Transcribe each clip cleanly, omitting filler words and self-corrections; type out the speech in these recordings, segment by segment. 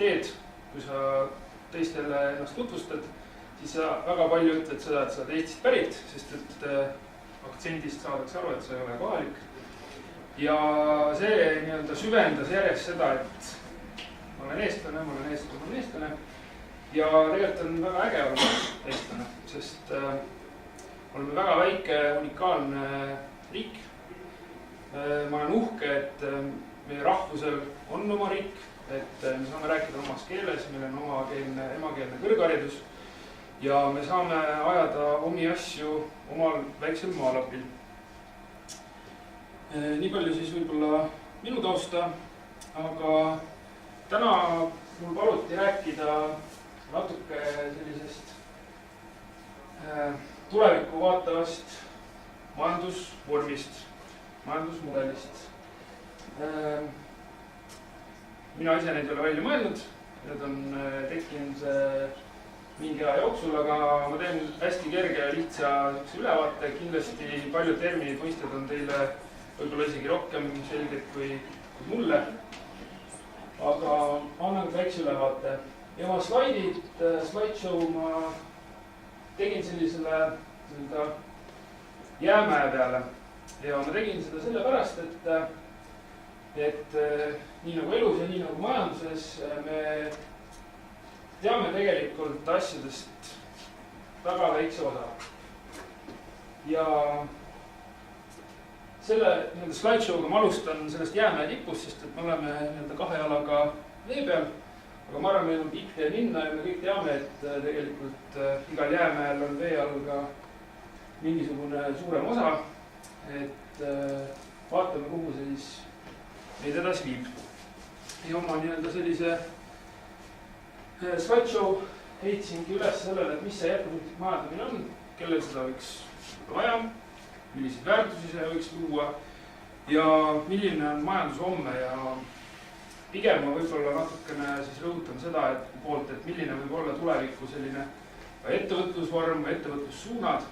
teed, kui sa teistele ennast tutvustad, siis sa väga palju ütled seda, et sa oled Eestist pärit, sest et aktsendist saadakse aru, et sa ei ole kohalik. Ja see nii-öelda süvendas järjest seda, et ma olen eestlane. Ja tegelikult on väga äge olla eestlane, sest oleme väga väike, unikaalne riik. Ma olen uhke, et meie rahvusel on oma riik, et me saame rääkida omas keeles, meil on emakeelne kõrgharidus ja me saame ajada omi asju omal väiksel maalapil. Nii palju siis võib-olla minu tausta, aga täna mul paluti rääkida natuke sellisest tulevikku vaatavast majandusvormist, majandusmudelist. Mina ise neid ei ole välja mõelnud, need on tekkinud mingi aja jooksul, aga ma teen hästi kerge ja lihtsa ülevaate. Kindlasti paljud terminid, mõisted on teile võib-olla isegi rohkem selged kui mulle. Aga annan väikse ülevaate. Ja ma slideshow ma tegin sellisele jäämäe peale. Ja ma tegin seda sellepärast, et nii nagu elus ja nii nagu majanduses me teame tegelikult asjadest väga väikse osa. Ja selle slideshow'ga ma alustan sellest jäämäe tipust, sest et me oleme kahe jalaga vee peal. Aga ma arvan, meil on pikk tee minna ja me kõik teame, et tegelikult igal jäämäel on vee all ka mingisugune suurem osa. Et vaatame, kuhu see siis meid edasi viib. Ja oma sellise slideshow heitsingi üles sellele, et mis see jätkusuutlik majandamine on, kellel seda võiks vaja, milliseid väärtusi see võiks luua ja milline on majandus homme. Ja pigem ma võib-olla natukene siis rõhutan seda, et milline võib olla tuleviku selline ettevõtlusvorm, ettevõtlussuunad.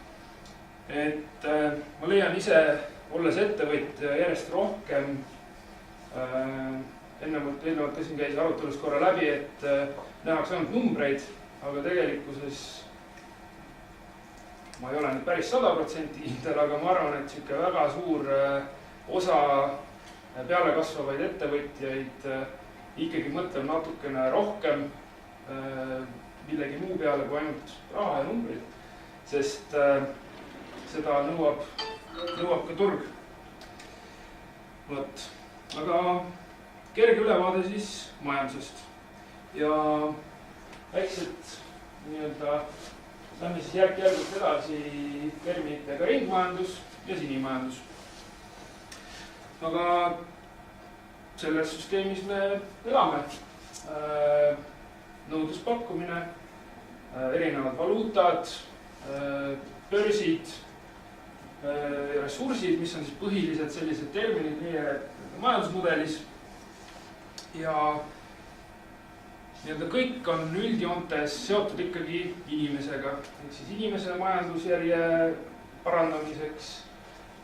Et ma leian ise, olles ettevõtja järjest rohkem, eelnevalt ka siin käis arutelus korra läbi, et nähakse ainult numbreid, aga tegelikkuses ma ei ole nüüd päris 100% kindel, aga ma arvan, et siuke väga suur osa peale kasvavaid ettevõtjaid ikkagi mõtleb natukene rohkem millegi muu peale kui ainult raha ja numbrid, sest seda nõuab ka turg. Võt. Aga kerge ülevaade siis majandusest ja väikselt lähme siis järk-järgult edasi terminitega ringmajandus ja sinimajandus. Aga selles süsteemis me elame. Nõudluspakkumine, erinevad valuutad, börsid, ressursid, mis on siis põhilised sellised terminid meie majandusmudelis. Ja kõik on üldjoontes seotud ikkagi inimesega, ehk siis inimese majandusjärje parandamiseks.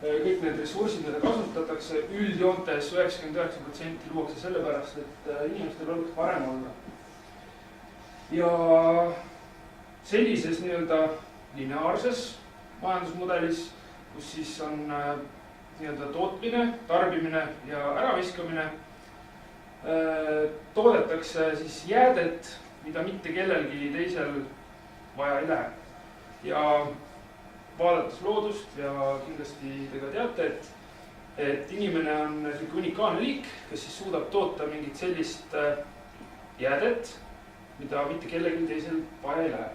Kõik need ressursid, mida kasutatakse üldjoontes 99% luuakse sellepärast, et inimestel oleks parem olla. Ja sellises lineaarses majandusmudelis, kus siis on tootmine, tarbimine ja äraviskamine, toodetakse siis jäädet, mida mitte kellelgi teisel vaja ei lähe. Ja vaadates loodust ja kindlasti te ka teate, et inimene on unikaalne liik, kes siis suudab toota mingit sellist jäädet, mida mitte kellelgi teisel vaja ei lähe.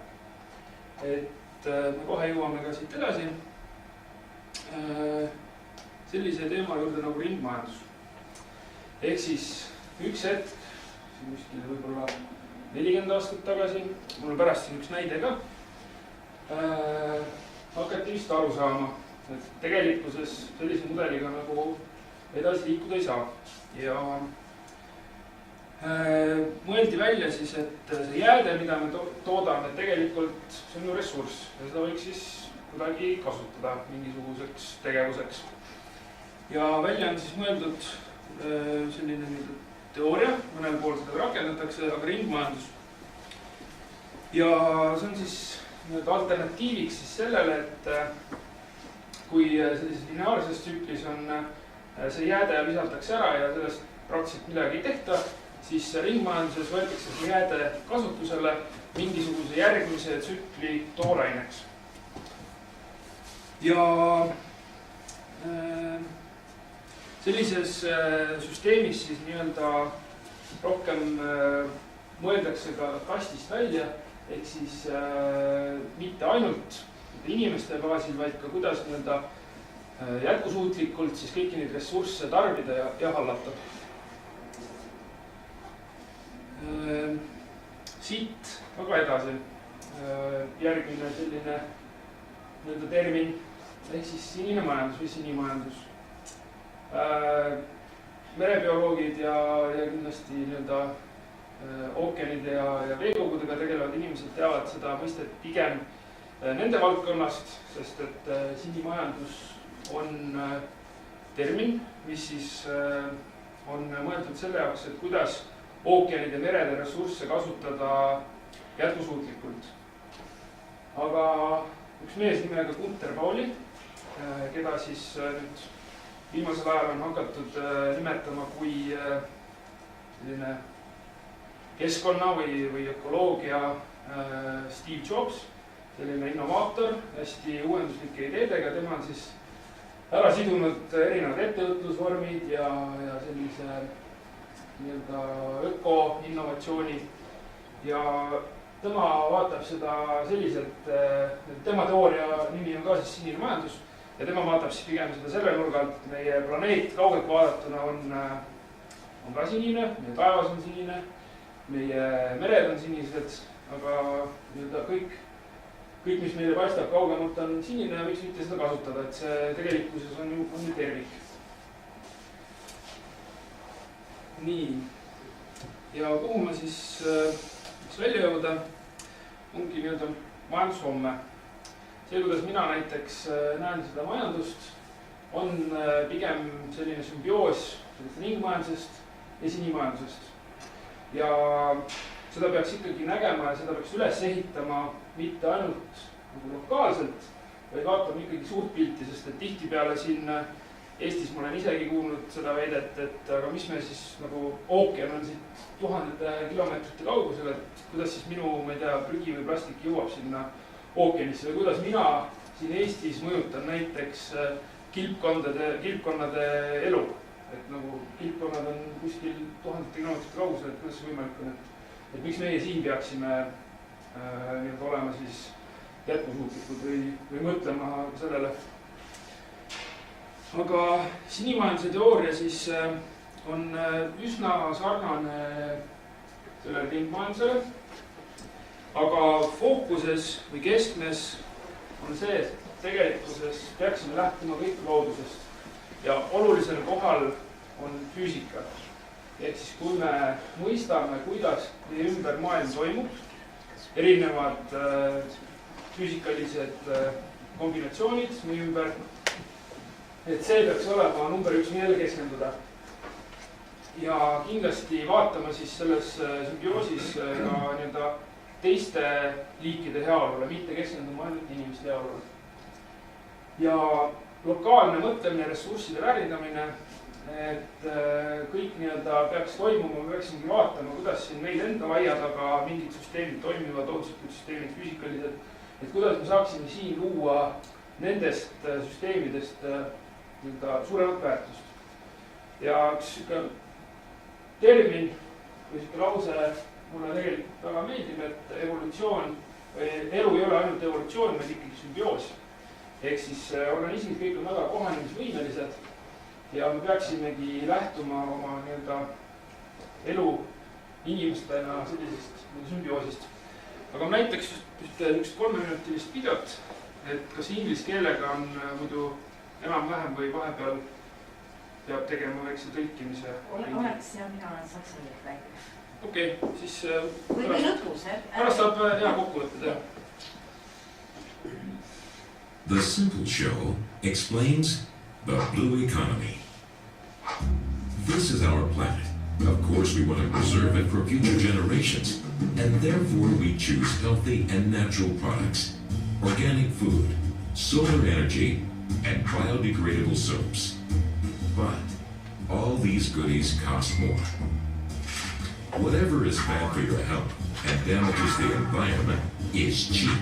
Et me kohe jõuame ka siit edasi sellise teema juurde nagu ringmajandus. Ehk siis üks hetk, siin võib-olla 40 aastat tagasi, mul on pärast siin üks näide ka, hakati vist aru saama, et tegelikkuses sellise mudeliga nagu edasi liikuda ei saa. Ja mõeldi välja siis, et see jääde, mida me toodame, tegelikult see on ju ressurss ja seda võiks siis kuidagi kasutada mingisuguseks tegevuseks. Ja välja on siis mõeldud selline teooria, mõnel pool seda rakendatakse, aga ringmajandus. Ja see on siis alternatiiviks siis sellele, et kui sellises lineaarses tsüklis on see jääde visatakse ära ja sellest praktiliselt midagi ei tehta, siis ringmajanduses võetakse see jääde kasutusele mingisuguse järgmise tsükli tooraineks. Ja sellises süsteemis siis nii-öelda rohkem mõeldakse ka kastist välja, ehk siis mitte ainult inimeste baasil, vaid ka kuidas nii-öelda jätkusuutlikult siis kõiki neid ressursse tarbida ja hallata. Siit aga edasi järgmine selline nii-öelda termin ehk siis sinine majandus või sinimajandus. Merebioloogid ja kindlasti nii-öelda ookeanide ja veekogudega tegelevad inimesed teavad seda mõistet pigem nende valdkonnast, sest et sinimajandus on termin, mis siis on mõeldud selle jaoks, et kuidas ookeanide ja merede ressursse kasutada jätkusuutlikult. Aga üks mees nimega Gunter Pauli, keda siis nüüd viimasel ajal on hakatud nimetama kui selline keskkonna või ökoloogia Steve Jobs, selline innovaator, hästi uuenduslike ideedega. Tema on siis ära sidunud erinevad ettevõtlusvormid ja sellise nii-öelda öko-innovatsiooni. Ja tema vaatab seda selliselt, tema teooria nimi on ka siis sinine majandus ja tema vaatab siis pigem seda selle nurga alt, meie planeet kaugelt vaadatuna on ka sinine, meie taevas on sinine, meie mered on sinised, aga nii-öelda kõik, mis meile paistab kaugemalt on sinine ja võiks mitte seda kasutada, et see tegelikkuses on ju tervik. Nii, ja kuhu ma siis välja jõuda, ongi nii-öelda majandus homme. See, kuidas mina näiteks näen seda majandust, on pigem selline sümbioos ringmajandusest ja sinimajandusest. Ja seda peaks ikkagi nägema ja seda peaks üles ehitama mitte ainult lokaalselt, vaid vaatama ikkagi suurt pilti, sest et tihtipeale siin Eestis ma olen isegi kuulnud seda väidet, et aga mis me siis nagu ookean on siit tuhandete kilomeetrite kaugusel, et kuidas siis minu, ma ei tea, prügi või plastik jõuab sinna ookeanisse või kuidas mina siin Eestis mõjutan näiteks kilpkonnade elu. Et nagu kilpkonnad on kuskil tuhandete kilomeetrite kaugusel, et kuidas see võimalik on, et miks meie siin peaksime olema siis jätkusuutlikud või mõtlema sellele. Aga sinimajanduse teooria siis on üsna sarnane sellele ringmajandusele, aga fookuses või keskmes on see, et tegelikkuses peaksime lähtuma kõik loodusest ja olulisel kohal on füüsika. Ehk siis kui me mõistame, kuidas meie ümber maailm toimub, erinevad füüsikalised kombinatsioonid meie ümber, et see peaks olema number 1, millele keskenduda. Ja kindlasti vaatama siis selles sümbioosis ka nii-öelda teiste liikide heaolule, mitte keskenduma ainult inimeste heaolule. Ja lokaalne mõtlemine, ressursside väärindamine, et kõik nii-öelda peaks toimuma, me peaksimegi vaatama, kuidas siin meil enda laia taga mingid süsteemid toimivad, ohutuslikud süsteemid, füüsikalised, et kuidas me saaksime siin luua nendest süsteemidest suuremat väärtust. Ja üks termin või lause mulle tegelikult väga meeldib, et evolutsioon või elu ei ole ainult evolutsioon, vaid ikkagi sümbioos. Ehk siis organismid kõik on väga kohanemisvõimelised ja me peaksimegi lähtuma oma nii-öelda elu inimestena sellisest sümbioosist. Aga ma näiteks üks 3-minutilist videot, et kas inglise keelega on muidu enam-vähem või vahepeal peab tegema väikse tõlkimise. Oleks ja mina olen saksa keelt rääkida. Okei, siis või lõpus, pärast saab hea kokku võtta. The Simple Show explains the blue economy. This is our planet, Of course, we want to preserve it for future generations, and therefore we choose healthy and natural products, organic food, solar energy, and biodegradable soaps. But all these goodies cost more. Whatever is bad for your health and damages the environment is cheap.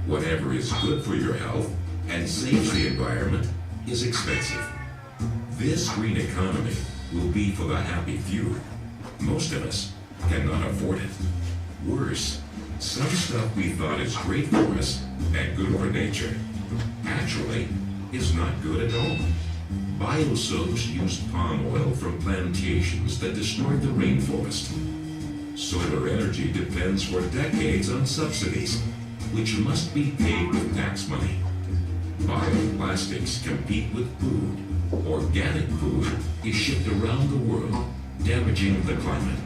Whatever is good for your health and saves the environment is expensive. This green economy will be for the happy few. Most of us cannot afford it. Worse, some stuff we thought is great for us and good for nature actually is not good at all. Biosoaps used palm oil from plantations that destroyed the rainforest. Solar energy depends for decades on subsidies, which must be paid with tax money. Bioplastics compete with food. Organic food is shipped around the world, damaging the climate.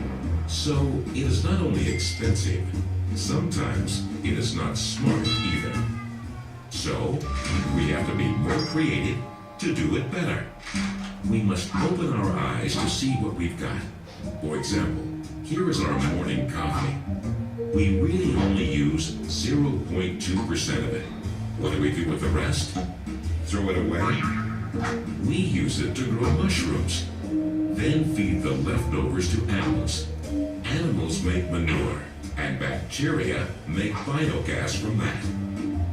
So it is not only expensive, sometimes it is not smart either. So we have to be more creative to do it better. We must open our eyes to see what we've got. For example, here is our morning coffee. We really only use 0.2% of it. What do we do with the rest? Throw it away? We use it to grow mushrooms, then feed the leftovers to animals. Animals make manure, and bacteria make biogas from that.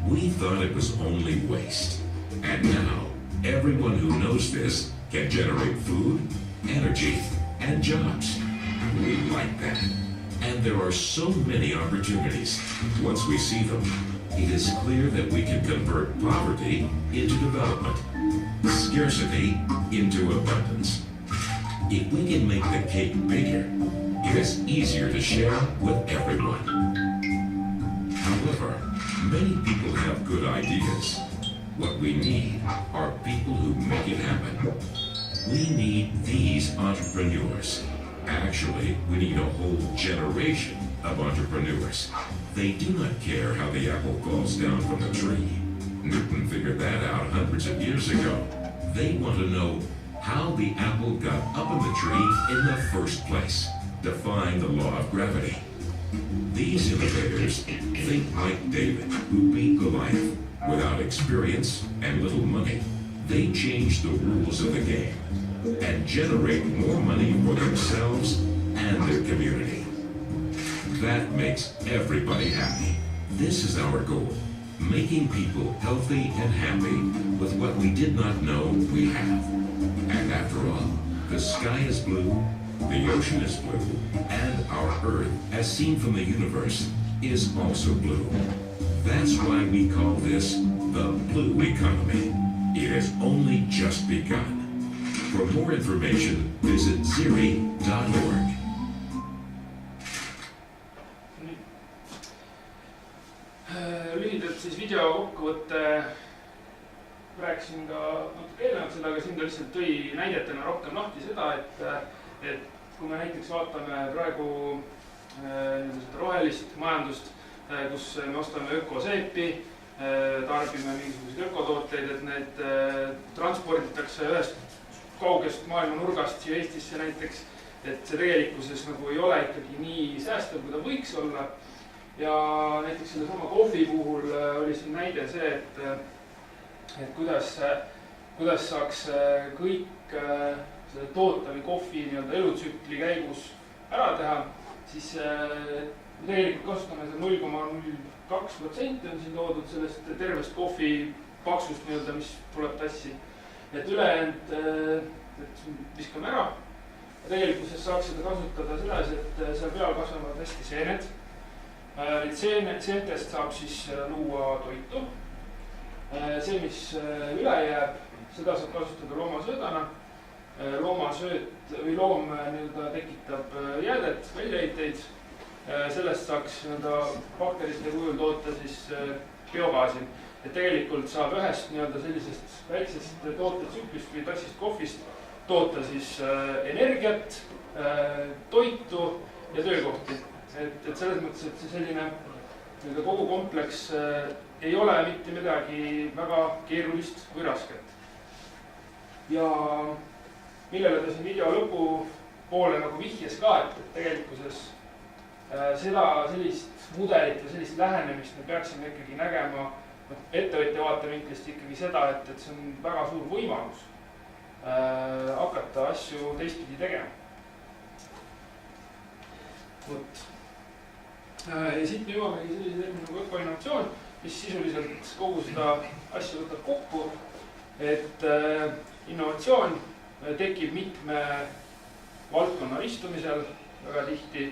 We thought it was only waste. And now, everyone who knows this can generate food, energy, and jobs. We like that. And there are so many opportunities. Once we see them, it is clear that we can convert poverty into development, scarcity into abundance. If we can make the cake bigger, it is easier to share with everyone. However, many people have good ideas. What we need are people who make it happen. We need these entrepreneurs. Actually, we need a whole generation of entrepreneurs. They do not care how the apple falls down from the tree. Newton figured that out hundreds of years ago. They want to know how the apple got up in the tree in the first place, defying the law of gravity. These innovators think like David, who beat Goliath. Without experience and little money, they change the rules of the game and generate more money for themselves and their community. That makes everybody happy. This is our goal, making people healthy and happy with what we did not know we have. And after all, the sky is blue, the ocean is blue, and our Earth, as seen from the universe, is also blue. That's why we call this the blue economy. It has only just begun. For more information, visit ziri.org. Lühidalt siis video kokkuvõtte, rääkisin ka natuke eelnevalt seda, aga siin ta lihtsalt tõi näidetena rohkem lahti seda, et kui me näiteks vaatame praegu rohelist majandust, kus me ostame ökoseepi, tarbime mingisuguseid ökotooteid, et need transporditakse ühest kaugest maailma nurgast siia Eestisse näiteks, et see tegelikkuses nagu ei ole ikkagi nii säästev, kui ta võiks olla. Ja näiteks selle sama kohvi puhul oli siin näide see, et kuidas saaks kõik selle toota või kohvi elutsükli käigus ära teha, siis tegelikult kasutame seda 0,02% on siin toodud sellest tervest kohvi paksust, mis tuleb tassi. Et ülejäänud viskame ära. Tegelikkuses saaks seda kasutada selles, et seal peal kasvavad hästi seened. Seentest saab siis luua toitu. See, mis üle jääb, seda saab kasutada loomasöödana. Loomasööt või loom tekitab jäädet, väljaheiteid. Sellest saaks bakterite kujul toota siis biogaasi. Et tegelikult saab ühest sellisest väiksest tootetsüklist või tassist kohvist toota siis energiat, toitu ja töökohti. Et selles mõttes, et see selline kogu kompleks ei ole mitte midagi väga keerulist või rasket. Ja millele ta siin video poole nagu vihjes ka, et tegelikkuses sellist mudelit ja sellist lähenemist me peaksime ikkagi nägema ettevõtja vaatevinklist ikkagi seda, et see on väga suur võimalus hakata asju teistpidi tegema. Vot. Ja siit me jõuamegi sellise termini nagu ökoinnovatsioon, mis sisuliselt kogu seda asja võtab kokku, et innovatsioon tekib mitme valdkonna istumisel väga tihti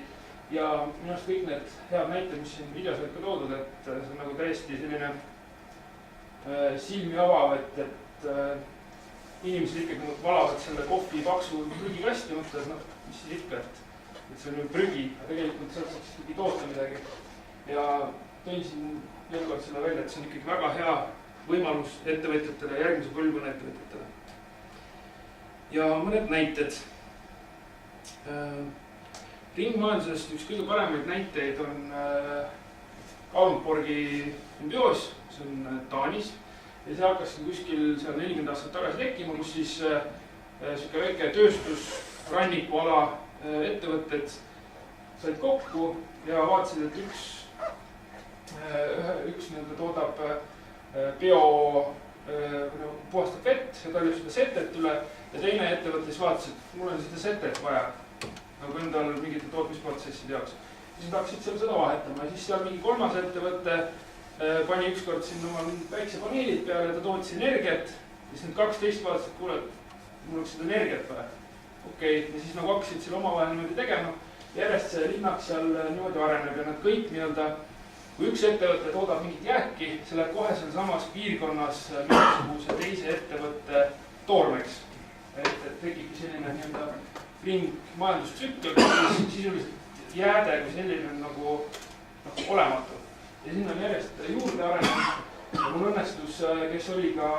ja minu arust kõik need head näited, mis siin videos olid ka toodud, et see on nagu täiesti selline silmi avav, et inimesed ikkagi valavad selle kohvi paksu prügikasti ja mõtlevad, noh, mis siis ikka, et see on ju prügi, aga tegelikult sealt saaks ikkagi toota midagi. Ja tõin siin veel kord selle välja, et see on ikkagi väga hea võimalus ettevõtjatele, järgmise põlvkonna ettevõtjatele. Ja mõned näited. Ringmajandusest üks kõige paremaid näiteid on Kalundborgi sümbioos, see on Taanis. Ja see hakkaski kuskil seal 40 aastat tagasi tekkima, kus siis selline väike tööstus, rannikuala ettevõtted said kokku ja vaatasid, et üks nii-öelda toodab puhastab vett ja tallib seda setet üle ja teine ettevõte siis vaatas, et mul on seda setet vaja nagu endal mingite tootmisprotsesside jaoks. Siis nad hakkasid seal seda vahetama ja siis seal mingi kolmas ettevõte pani ükskord sinna oma päiksepaneelid peale ja ta tootis energiat ja siis need 12 vaatasid, et kuule, mul oleks seda energiat vaja. Okei, ja siis nagu hakkasid selle omavahel niimoodi tegema. Järjest see linnak seal niimoodi areneb ja nad kõik nii-öelda, kui üks ettevõte toodab mingit jääki, see läheb kohe seal samas piirkonnas mingisuguse teise ettevõtte toormeks. Et tekibki selline nii-öelda ringmajandustsükkel, kus sisuliselt jääde kui selline nagu olematu. Ja sinna on järjest juurde arenenud. Ja mul õnnestus, kes oli ka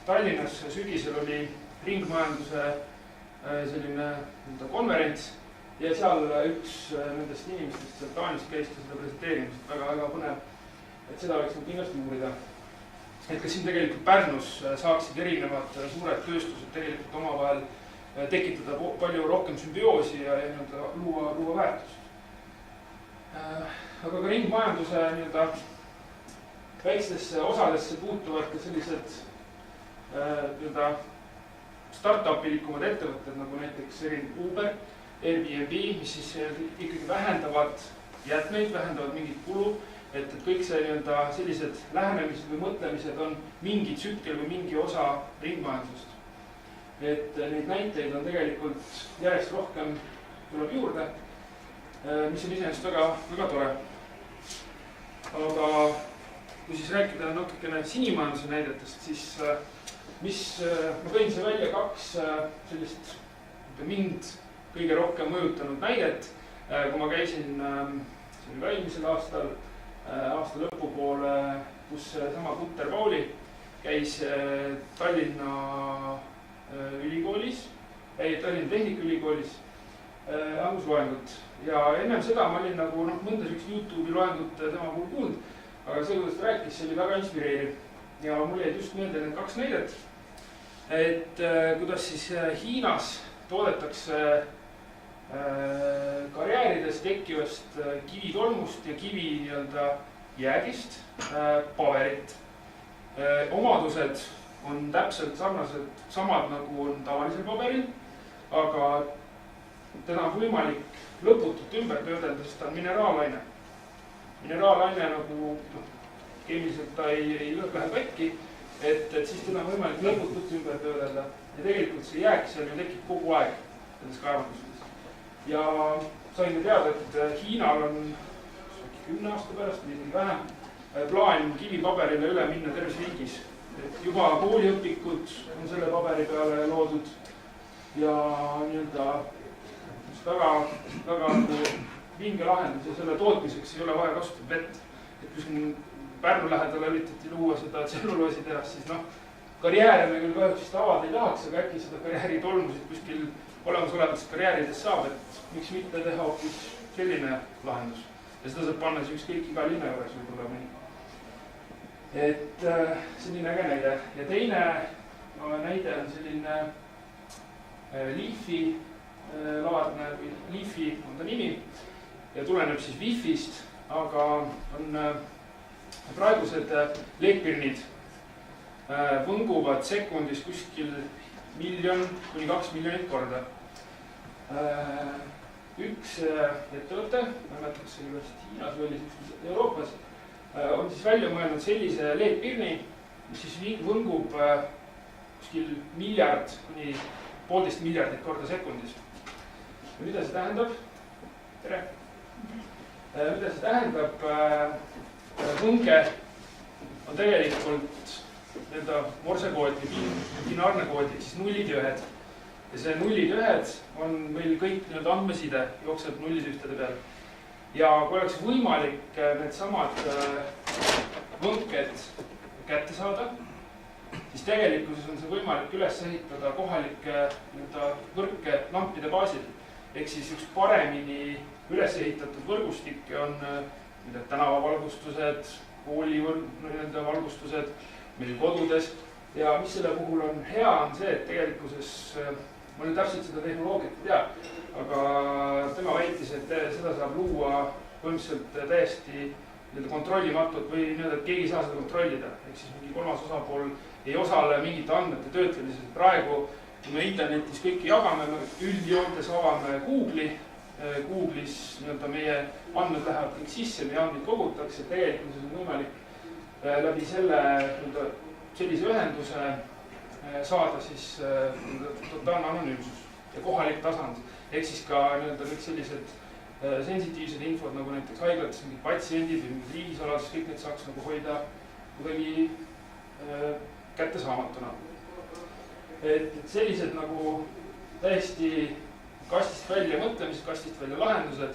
Tallinnas sügisel, oli ringmajanduse selline konverents ja seal üks nendest inimestest seal Taanis käis ka seda presenteerimisest väga põnev, et seda võiks kindlasti uurida. Et kas siin tegelikult Pärnus saaksid erinevad suured tööstused tegelikult omavahel tekitada palju rohkem sümbioosi ja luua väärtust. Aga ka ringmajanduse väikestesse osadesse puutuvad ka sellised startup-ilikumad ettevõtted, nagu näiteks Uber, Airbnb, mis siis ikkagi vähendavad jäätmeid, vähendavad mingit kulu, et kõik see sellised lähenemised või mõtlemised on mingi tsükkel või mingi osa ringmajandusest. Et neid näiteid on tegelikult järjest rohkem tuleb juurde, mis on iseenesest väga tore. Aga kui siis rääkida natukene sinimajanduse näidetest, siis ma tõin see välja kaks sellist mind kõige rohkem mõjutanud näidet. Kui ma käisin eelmisel aastal, aasta lõpupoole, kus sama Guter Pauli käis Tallinna ülikoolis, Tallinna Tehnikaülikoolis andus loengut. Ja ennem seda ma olin nagu mõnda sellist YouTube'i loengut tema puhul kuulnud, aga see, kuidas ta rääkis, see oli väga inspireeriv. Ja mul jäid just meelde need kaks näidet, et kuidas siis Hiinas toodetakse karjäärides tekkivast kivitolmust ja kivi jäägist paberit. Omadused on täpselt samad nagu on tavalisel paberil, aga teda on võimalik lõputult ümber töödelda, sest ta on mineraalaine. Mineraalaine nagu keemiliselt ta ei lähe katki, et siis teda on võimalik lõputult ümber töödelda. Ja tegelikult see jääk seal ju tekib kogu aeg nendes kaevandustes. Ja sain teada, et Hiinal on 10 aasta pärast või isegi vähem plaan kivipaberile üle minna terves riigis. Et juba kooliõpikud on selle paberi peale loodud ja väga vinge lahendus ja selle tootmiseks ei ole vaja kasutada vett. Et kui siin Pärnu lähedal üritati luua seda tselluloosi tehast, siis karjääre me küll kahjuks avada ei tahaks, aga äkki seda karjääri tolmusid kuskil olemasolevates karjäärides saab, et miks mitte teha hoopis selline lahendus. Ja seda saab panna siis ükskõik iga linna juures võib-olla mõni. Et selline äge näide. Ja teine näide on selline Leafi laadne või Leafy on ta nimi ja tuleneb siis Wi-Fi'st, aga on praegused leekpirnid võnguvad sekundis kuskil 1 miljon kuni 2 miljonit korda. Üks ettevõte, ma ei mäleta, kas see oli vist Hiinas või oli Euroopas, on siis välja mõelnud sellise leekpirni, mis siis võngub kuskil 1 miljard kuni 1,5 miljardit korda sekundis. Ja mida see tähendab? Tere! Mida see tähendab? Võnge on tegelikult morsekood või binaarne kood, siis nullid ja ühed. Ja see nullid ja ühed on meil kõik andmeside jookseb nullide ühtede peal. Ja kui oleks võimalik need samad võnked kätte saada, siis tegelikkuses on see võimalik üles ehitada kohalike võrke lampide baasil. Ehk siis üks paremini üles ehitatud võrgustikke on tänavavalgustused, koolivalgustused, meil kodudes. Ja mis selle puhul on hea, on see, et tegelikkuses, ma nüüd täpselt seda tehnoloogiat ei tea, aga tema väitis, et seda saab luua põhimõtteliselt täiesti kontrollimatut või et keegi ei saa seda kontrollida. Ehk siis mingi kolmas osapool ei osale mingite andmete töötlemises. Praegu, kui me internetis kõiki jagame, üldjoontes avame Google'is meie andmed lähevad kõik sisse, meie andmeid kogutakse, tegelikult on võimalik läbi sellise ühenduse saada siis totaalne anonüümsus ja kohalik tasand. Ehk siis ka kõik sellised sensitiivsed infod, nagu näiteks haiglates mingid patsiendid või mingid riigisaladus, kõik need saaks hoida kuidagi kättesaamatuna. Et sellised täiesti kastist välja mõtlemised, kastist välja lahendused,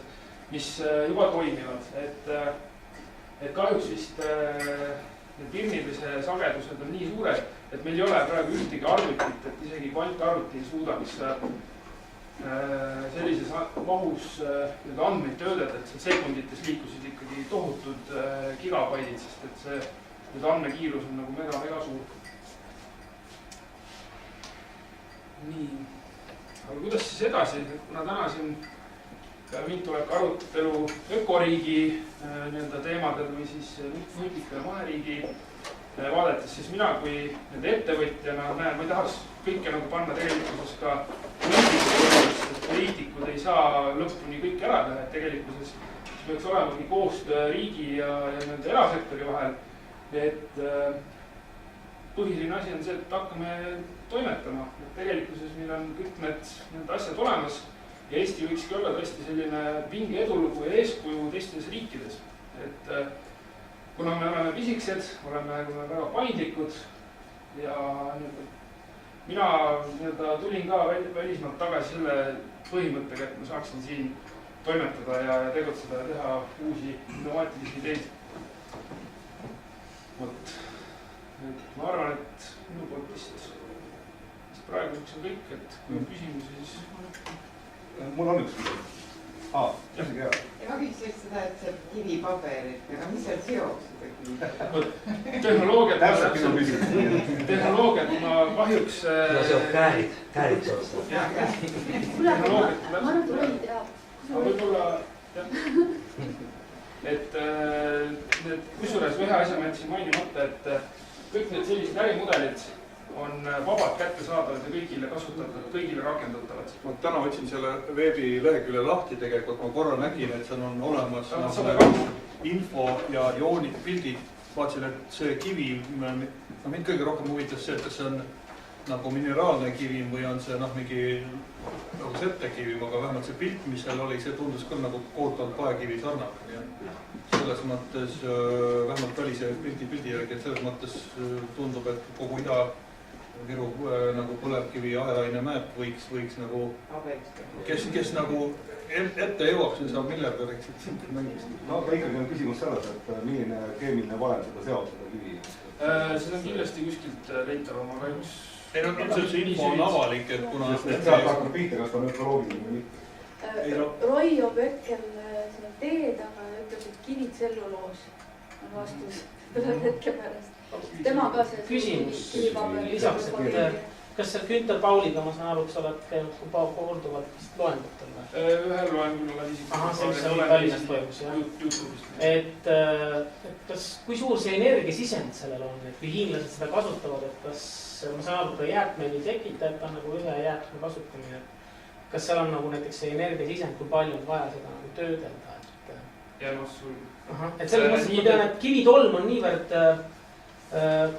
mis juba toimivad. Et kahjuks vist need pirnid või see sagedused on nii suured, et meil ei ole praegu ühtegi arvutit, et isegi kvantarvuti ei suudaks sellises mahus andmeid töödelda, et sekundites liikusid ikkagi tohutud gigabaidid, sest et see andmekiirus on mega suur. Nii, aga kuidas siis edasi, kuna täna siin mind tuleb ka arutelu ökoriigi teemadel või siis nutika ja maheriigi vaadates, siis mina kui ettevõtjana näen, ma ei tahaks kõike panna tegelikkuses ka poliitikuses, et poliitikud ei saa lõpuni kõik ära teha, et tegelikkuses peaks olemagi koostöö riigi ja erasektori vahel, et põhiline asi on see, et hakkame toimetama, et tegelikkuses meil on kõik need asjad olemas ja Eesti võikski olla tõesti selline vinge edulugu ja eeskuju teistes riikides. Et kuna me oleme pisikesed, oleme väga paindlikud ja mina tulin ka välismaalt tagasi selle põhimõttega, et ma saaksin siin toimetada ja tegutseda ja teha uusi innovaatilisi ideid. Ma arvan, et minu poolt vist praegu üks on kõik, et kui on küsimusi, siis... Mul on üks küsimus. Küsige hea. Ja ma küsiks seda, et see kivipaberit, aga mis seal seoks seda kivi? Tehnoloogiat ma kahjuks... No see on käärid seoks. Ma arvan, tule ei tea. Võib-olla, jah. Et kusjuures ühe asja ma jätsin mainimata, et kõik need sellised ärimudelid on vabalt kätte saadavad ja kõigile kasutatavad, kõigile rakendatavad. Ma täna võtsin selle veebilehekülje lahti tegelikult, ma korra nägin, et seal on olemas info ja joonid, pildid. Vaatsin, et see kivi, mind kõige rohkem huvitas see, et kas see on nagu mineraalne kivim või on see mingi nagu settekivim, aga vähemalt see pilt, mis seal oli, see tundus küll nagu kohutavalt paekivi sarnane. Selles mõttes, vähemalt välise pildi järgi, et selles mõttes tundub, et kogu Ida-Viru nagu põlevkivi aheraine mäep võiks nagu, kes nagu ette jõuaks, see saab miljardäriks. No aga ikkagi on küsimus selles, et milline keemiline valem seda seob, seda kivi? Seda on kindlasti kuskilt leitav oma kahjuks. Ei, see info on avalik, et kuna... Sest sealt hakkab pihta, kas ta on ökoloogiline või mitte. Roio Pökkel selle tee taga ütleb, et kivitselluloos on vastus selle hetke pärast. Tema ka see küsimus lisaks, et kas seal Günter Pauliga, ma saan aru, et sa oled käinud korduvalt vist loengutel või? Ühel loengul olen isiklikult. Ahah, see, mis seal Tallinnas toimus, jah. Et kas, kui suur see energiasisend sellel on, et kui hiinlased seda kasutavad, et kas, ma saan aru, ka jäätmeid ei tekita, et on nagu ühe jäätme kasutamine. Kas seal on nagu näiteks see energiasisend, kui palju on vaja seda nagu töödelda? Ja sul. Et selles mõttes, et ma tean, et kivitolm on niivõrd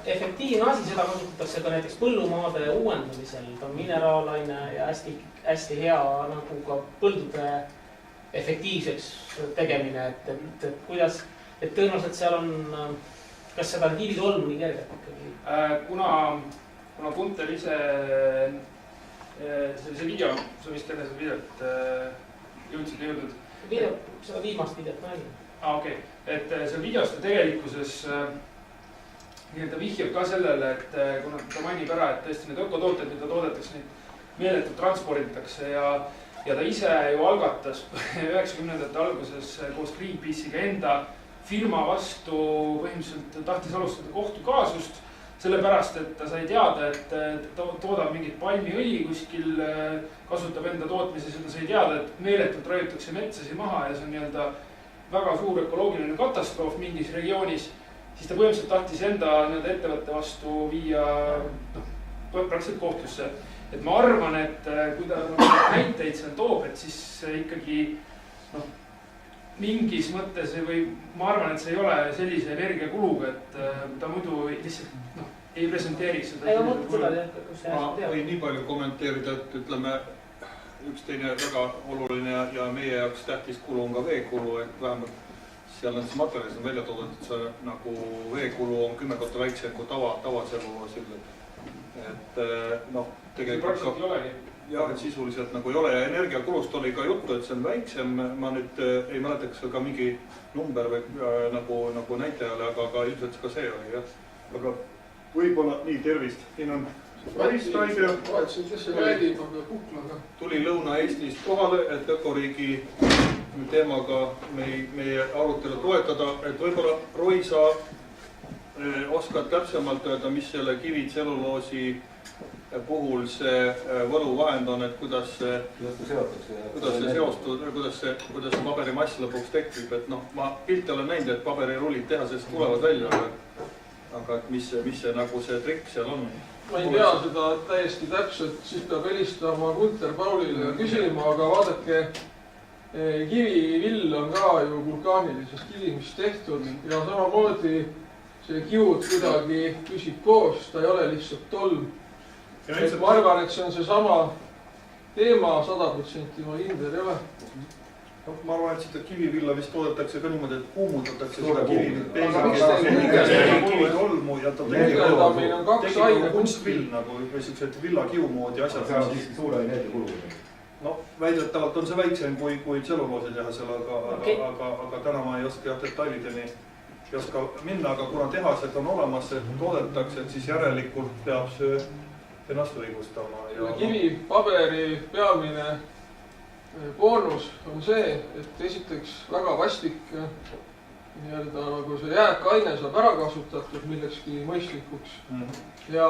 efektiivne asi, seda kasutatakse ka näiteks põllumaade uuendamisel, ta on mineraalaine ja hästi hea nagu ka põldude efektiivseks tegemine, et kuidas, et tõenäoliselt seal on, kas seda kivitolm nii kergelt ikkagi? Kuna Gunter ise, see video, sa vist enne seda videot jõudsid jõudnud? Seda viimast videot nägin. Okei, et see videos ta tegelikkuses ta vihjab ka sellele, et kuna ta mainib ära, et tõesti need ökotooted, mida toodetakse, neid meeletult transporditakse ja ta ise ju algatas 90ndate alguses koos Greenpeace'iga enda firma vastu põhimõtteliselt tahtis alustada kohtukaasust, sellepärast, et ta sai teada, et ta toodab mingit palmiõli kuskil, kasutab enda tootmises ja ta sai teada, et meeletult raiutakse metsasi maha ja see on nii-öelda väga suur ökoloogiline katastroof mingis regioonis. Siis ta põhimõtteliselt tahtis enda ettevõtte vastu viia praktiliselt kohtusse. Et ma arvan, et kui ta näiteid seal toob, et siis ikkagi mingis mõttes või ma arvan, et see ei ole sellise energiakuluga, et ta muidu lihtsalt ei presenteeriks seda. Ma võin nii palju kommenteerida, et ütleme, üks teine väga oluline ja meie jaoks tähtis kulu on ka veekulu, et vähemalt seal on siis materjalis on välja toodud, et see nagu veekulu on 10 korda väiksem kui tavaseluloosil. Et tegelikult praktiliselt ei olegi. Jah, et sisuliselt nagu ei ole ja energiakulust oli ka juttu, et see on väiksem. Ma nüüd ei mäleta, kas ka mingi number või nagu näitajale, aga ilmselt ka see oli, jah. Aga võib-olla nii, tervist. Siin on tuli Lõuna-Eestist kohale, et ökoriigi teemaga meie arutelu toetada, et võib-olla Roy, sa oskad täpsemalt öelda, mis selle kivitselluloosi puhul see võluvahend on, et kuidas see seostub, kuidas see paberimass lõpuks tekib, et ma pilti olen näinud, et paberirullid tehasest tulevad välja, aga et mis see nagu see trikk seal on? Ma ei tea seda täiesti täpselt, siis peab helistama Gunter Paulile ja küsima, aga vaadake, kivivill on ka ju vulkaanilisest kivimist tehtud ja samamoodi see kivud kuidagi püsib koos, ta ei ole lihtsalt tolm. Ma arvan, et see on see sama teema 100%, ma kindel ei ole. Ma arvan, et seda kivivilla vist toodetakse ka niimoodi, et kuumutatakse seda olmu ja ta tekib kunstvill nagu sellised villakiu moodi asjad. See on siiski suure energiakulu. Väidetavalt on see väiksem kui tselluloosi tehasel, aga täna ma ei oska detailideni ei oska minna, aga kuna tehased on olemas, et toodetakse, et siis järelikult peab see ennast õigustama. Kivipaberi peamine boonus on see, et esiteks väga vastik nii-öelda nagu see jääkaine saab ära kasutatud millekski mõistlikuks ja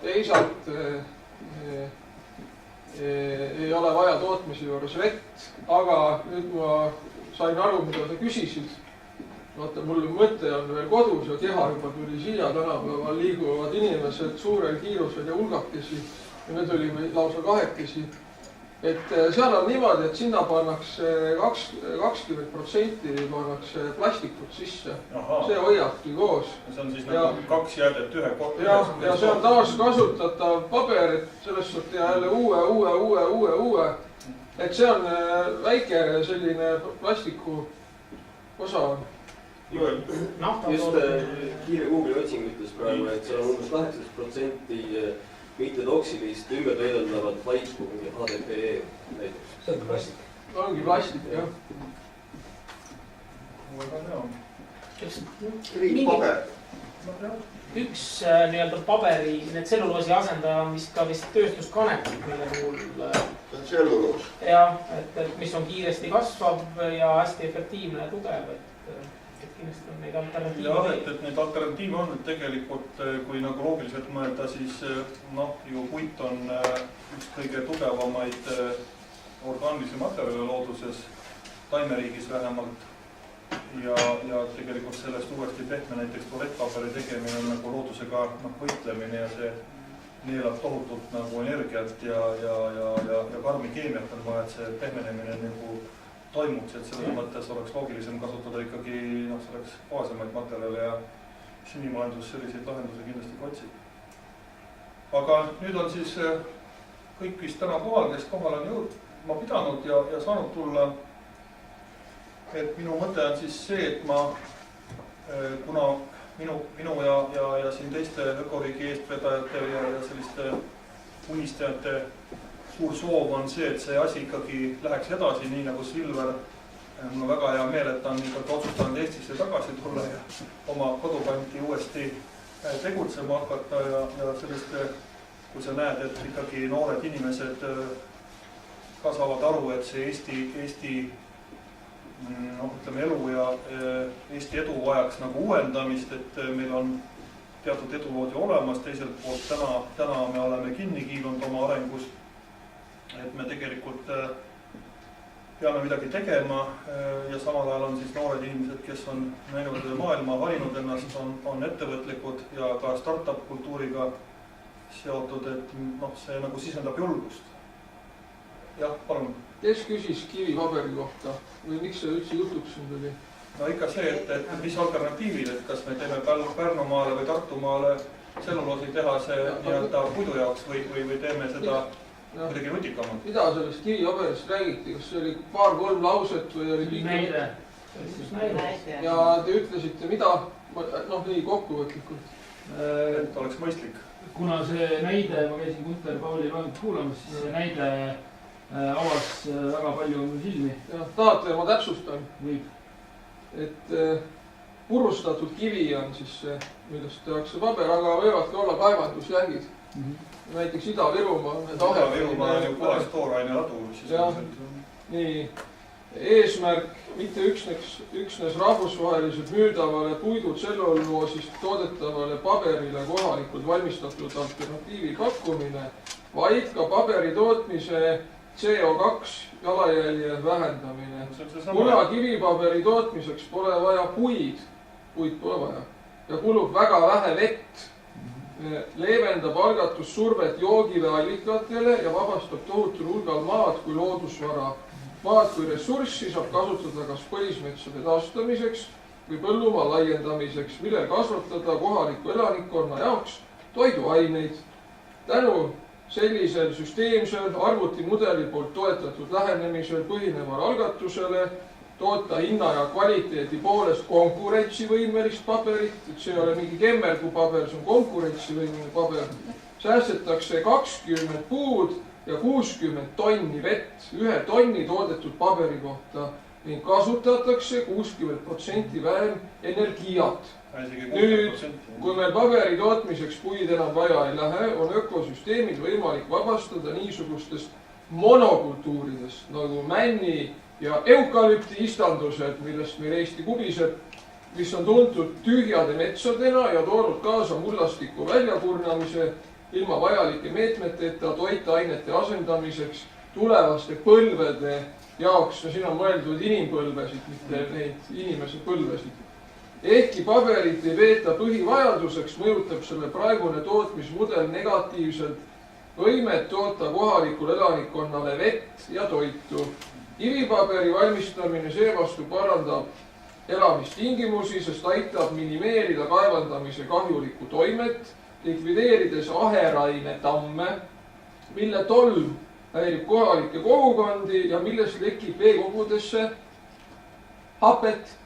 teisalt ei ole vaja tootmise juures vett, aga nüüd ma sain aru, mida sa küsisid. Vaata, mul mõte on veel kodus ja keha juba tuli siia tänapäeval, liiguvad inimesed suurel kiirusel ja hulgakesi ja me tulime lausa kahekesi. Et seal on niimoodi, et sinna pannakse 20% pannakse plastikut sisse. See hoiabki koos. See on siis nagu 2 jäädet ühe kohta. Ja see on taaskasutatav paber, et sellest saab teha jälle uue. Et see on väike selline plastiku osa on. Just kiire Google'i otsing ütles praegu, et seal on umbes 18% mittetoksilist ümbertöödeldavat vaipu, mingi HDPE näiteks. See on plastik. Ongi plastik, jah. Üks nii-öelda paberi, need tselluloosi asendaja on vist ka tööstuskanep, mille puhul... See on tselluloos. Jah, et mis on kiiresti kasvav ja hästi efektiivne ja tugev. et kindlasti on neid alternatiive. jah, et neid alternatiive on, et tegelikult kui nagu loogiliselt mõelda, siis noh, ju puit on üks kõige tugevamaid orgaanilisi materjale looduses, taimeriigis vähemalt. Ja tegelikult sellest uuesti pehme näiteks tualettpaberi tegemine on nagu loodusega võitlemine ja see neelab tohutult nagu energiat ja karmi keemiat on vaja, et see pehmenemine nagu toimuks, et selles mõttes oleks loogilisem kasutada ikkagi, see oleks vaesemaid materjale ja sinimajandus selliseid lahendusi kindlasti ka otsib. Aga nüüd on siis kõik vist täna kohal, kes kohal on jõudma pidanud ja saanud tulla. Et minu mõte on siis see, et ma, kuna minu ja siin teiste ökoriigi eestvedajate ja selliste unistajate suur soov on see, et see asi ikkagi läheks edasi, nii nagu Silver. Mul on väga hea meel, et ta on ikkagi otsustanud Eestisse tagasi tulla ja oma kodukanti uuesti tegutsema hakata ja selliste, kui sa näed, et ikkagi noored inimesed ka saavad aru, et see Eesti ütleme elu ja Eesti edu vajaks nagu uuendamist, et meil on teatud edulood ju olemas, teiselt poolt täna me oleme kinni kiilunud oma arengus, et me tegelikult peame midagi tegema ja samal ajal on siis noored inimesed, kes on näinud maailma, valinud ennast, on ettevõtlikud ja ka startup kultuuriga seotud, et see nagu sisendab julgust. Jah, palun. Kes küsis kivipaberi kohta või miks see üldse jutuks siin tuli? No ikka see, et mis alternatiivid, et kas me teeme Pärnumaale või Tartumaale tselluloosi tehase nii-öelda puidu jaoks või teeme seda kuidagi nutikamalt. Mida sellest kivipaberist räägiti? Kas see oli paar-kolm lauset või oli pikk? Näide. Ja te ütlesite mida? Nii kokkuvõtlikult. Et oleks mõistlik. Kuna see näide, ma käisin Gunter Pauli loengut kuulamas, siis see näide avas väga palju silmi. Tahate, ma täpsustan. Võib. Et purustatud kivi on siis see, millest tehakse paber, aga võivad ka olla kaevandusjälgid. Näiteks Ida-Virumaa. Ida-Virumaa on ju puhas tooraine ladu. Nii, eesmärk mitte üksnes rahvusvaheliselt müüdavale puidu tselluloosist toodetavale paberile kohalikult valmistatud alternatiivi pakkumine, vaid ka paberi tootmise CO2 jalajälje vähendamine. Kuna kivipaberi tootmiseks pole vaja puid pole vaja ja kulub väga vähe vett, leevendab algatus survet joogile allikatele ja vabastab tohutul hulgal maad kui loodusvara. Maad kui ressurssi saab kasutada kas põlismetsade taastamiseks või põllumaa laiendamiseks, millel kasvatada kohaliku elanikkonna jaoks toiduaineid. Tänu sellisel süsteemsel arvutimudeli poolt toetatud lähenemisel põhineval algatusele toota hinna ja kvaliteedi poolest konkurentsivõimelist paberit, et see ei ole mingi kemmergupaber, see on konkurentsivõimeline paber. Säästetakse 20 puud ja 60 tonni vett 1 tonni toodetud paberi kohta ning kasutatakse 60% vähem energiat. Nüüd, kui meil paberi tootmiseks puid enam vaja ei lähe, on ökosüsteemid võimalik vabastada niisugustest monokultuuridest nagu männi ja eukalüpti istandused, millest meil Eesti kubiseb, mis on tuntud tühjade metsadena ja toonud kaasa mullastiku väljakurnamise ilma vajalike meetmeteta toitainete asendamiseks tulevaste põlvede jaoks. Siin on mõeldud inimpõlvesid, mitte neid inimese põlvesid. Ehkki paberit ei peeta põhivajaduseks, mõjutab selle praegune tootmismudel negatiivselt võimet toota kohalikul elanikkonnale vett ja toitu. Kivipaberi valmistamine seevastu parandab elamistingimusi, sest aitab minimeerida kaevandamise kahjulikku toimet, likvideerides aheraine tamme, mille tolm häirib kohalikke kogukondi ja millest lekib veekogudesse hapet.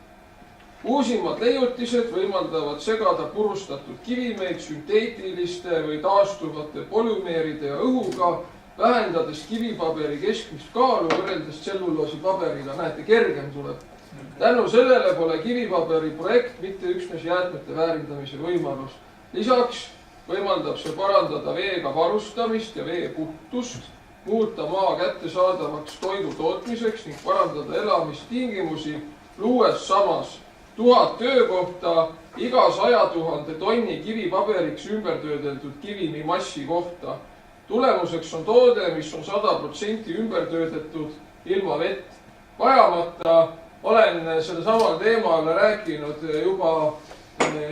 Uusimad leiutised võimaldavad segada purustatud kivimeid sünteetiliste või taastuvate polümeeride ja õhuga, vähendades kivipaberi keskmist kaalu võrreldes tselluloosipaberiga. Näete, kergem tuleb. Tänu sellele pole kivipaberi projekt mitte üksnes jäätmete väärindamise võimalus. Lisaks võimaldab see parandada veega varustamist ja vee puhtust, muuta maa kättesaadavaks toidu tootmiseks ning parandada elamistingimusi, luues samas 1000 töökohta iga 100 000 tonni kivipaberiks ümbertöödeldud kivimi massi kohta. Tulemuseks on toode, mis on 100% ümbertöödetud ilma vett vajamata. Olen selle samal teemal rääkinud juba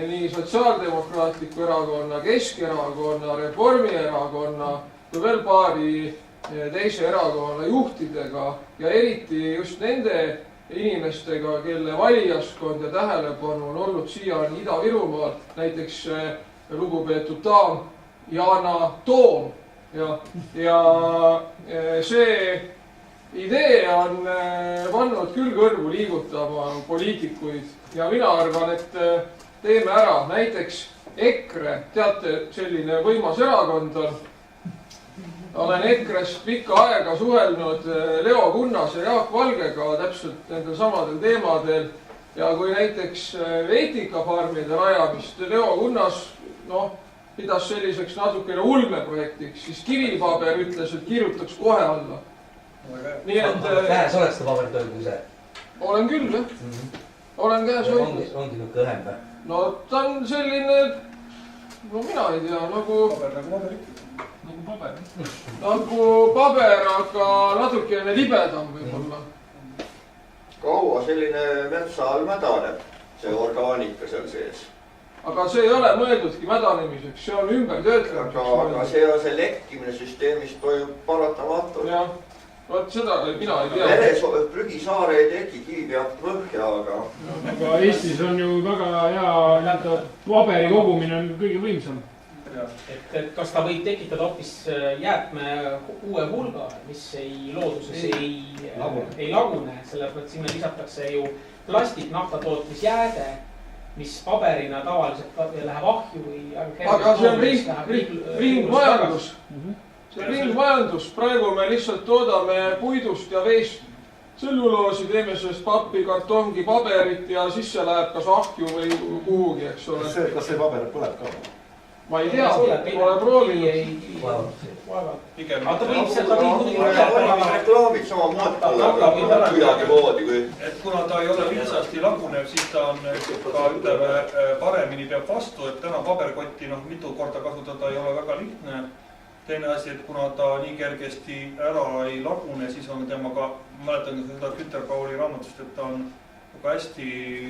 nii Sotsiaaldemokraatliku Erakonna, Keskerakonna, Reformierakonna kui veel paari teise erakonna juhtidega ja eriti just nende inimestega, kelle valijaskond ja tähelepanu on olnud siiani Ida-Virumaal, näiteks lugupeetud daam Yana Toom. Ja see idee on pannud küll kõrvu liigutama poliitikuid ja mina arvan, et teeme ära. Näiteks EKRE, teate, selline võimas erakond on. Olen EKRE-st pikka aega suhelnud Leo Kunnase ja Jaak Valgega täpselt nendel samadel teemadel. Ja kui näiteks eetikafarmide rajamist Leo Kunnas pidas selliseks natukene ulmeprojektiks, siis Kivipaber ütles, et kirjutaks kohe alla. Nii et... Käes oleks ta pabertööd ise? Olen küll, jah. Olen käes hoidnud. Ongi nüüd õhem või? No ta on selline, mina ei tea, nagu paber, aga natukene libedam võib-olla. Kaua selline metsa all mädaneb, see orgaanika seal sees? Aga see ei ole mõeldudki mädanemiseks, see on ümbertöötlemiseks. Aga see on see lekkimine süsteemist toimub paratamatult. Jah, vot seda mina ei tea. Meres prügisaare ei teki, kivi peab põhja, aga... Aga Eestis on ju väga hea paberi kogumine on kõige võimsam. Et kas ta võib tekitada hoopis jäätme uue hulga, mis looduses ei lagune, sellepärast, et sinna lisatakse ju plastik, naftatootmisjääde, mis paberina tavaliselt läheb ahju või... Aga see on ringmajandus. See on ringmajandus. Praegu me lihtsalt toodame puidust ja veest tselluloosi, teeme sellest pappi, kartongi, paberit ja sisse läheb kas ahju või kuhugi, eks ole. Kas see paber põleb ka? Ma ei tea, pole proovinud. Pigem reklaamid samamoodi kuidagi moodi kui... Et kuna ta ei ole lihtsasti lagunev, siis ta on ka ütleme paremini peab vastu, et täna paberkotti mitu korda kasutada ei ole väga lihtne. Teine asi, et kuna ta nii kergesti ära ei lagune, siis on temaga, mäletan seda Kütterpauli raamatust, et ta on väga hästi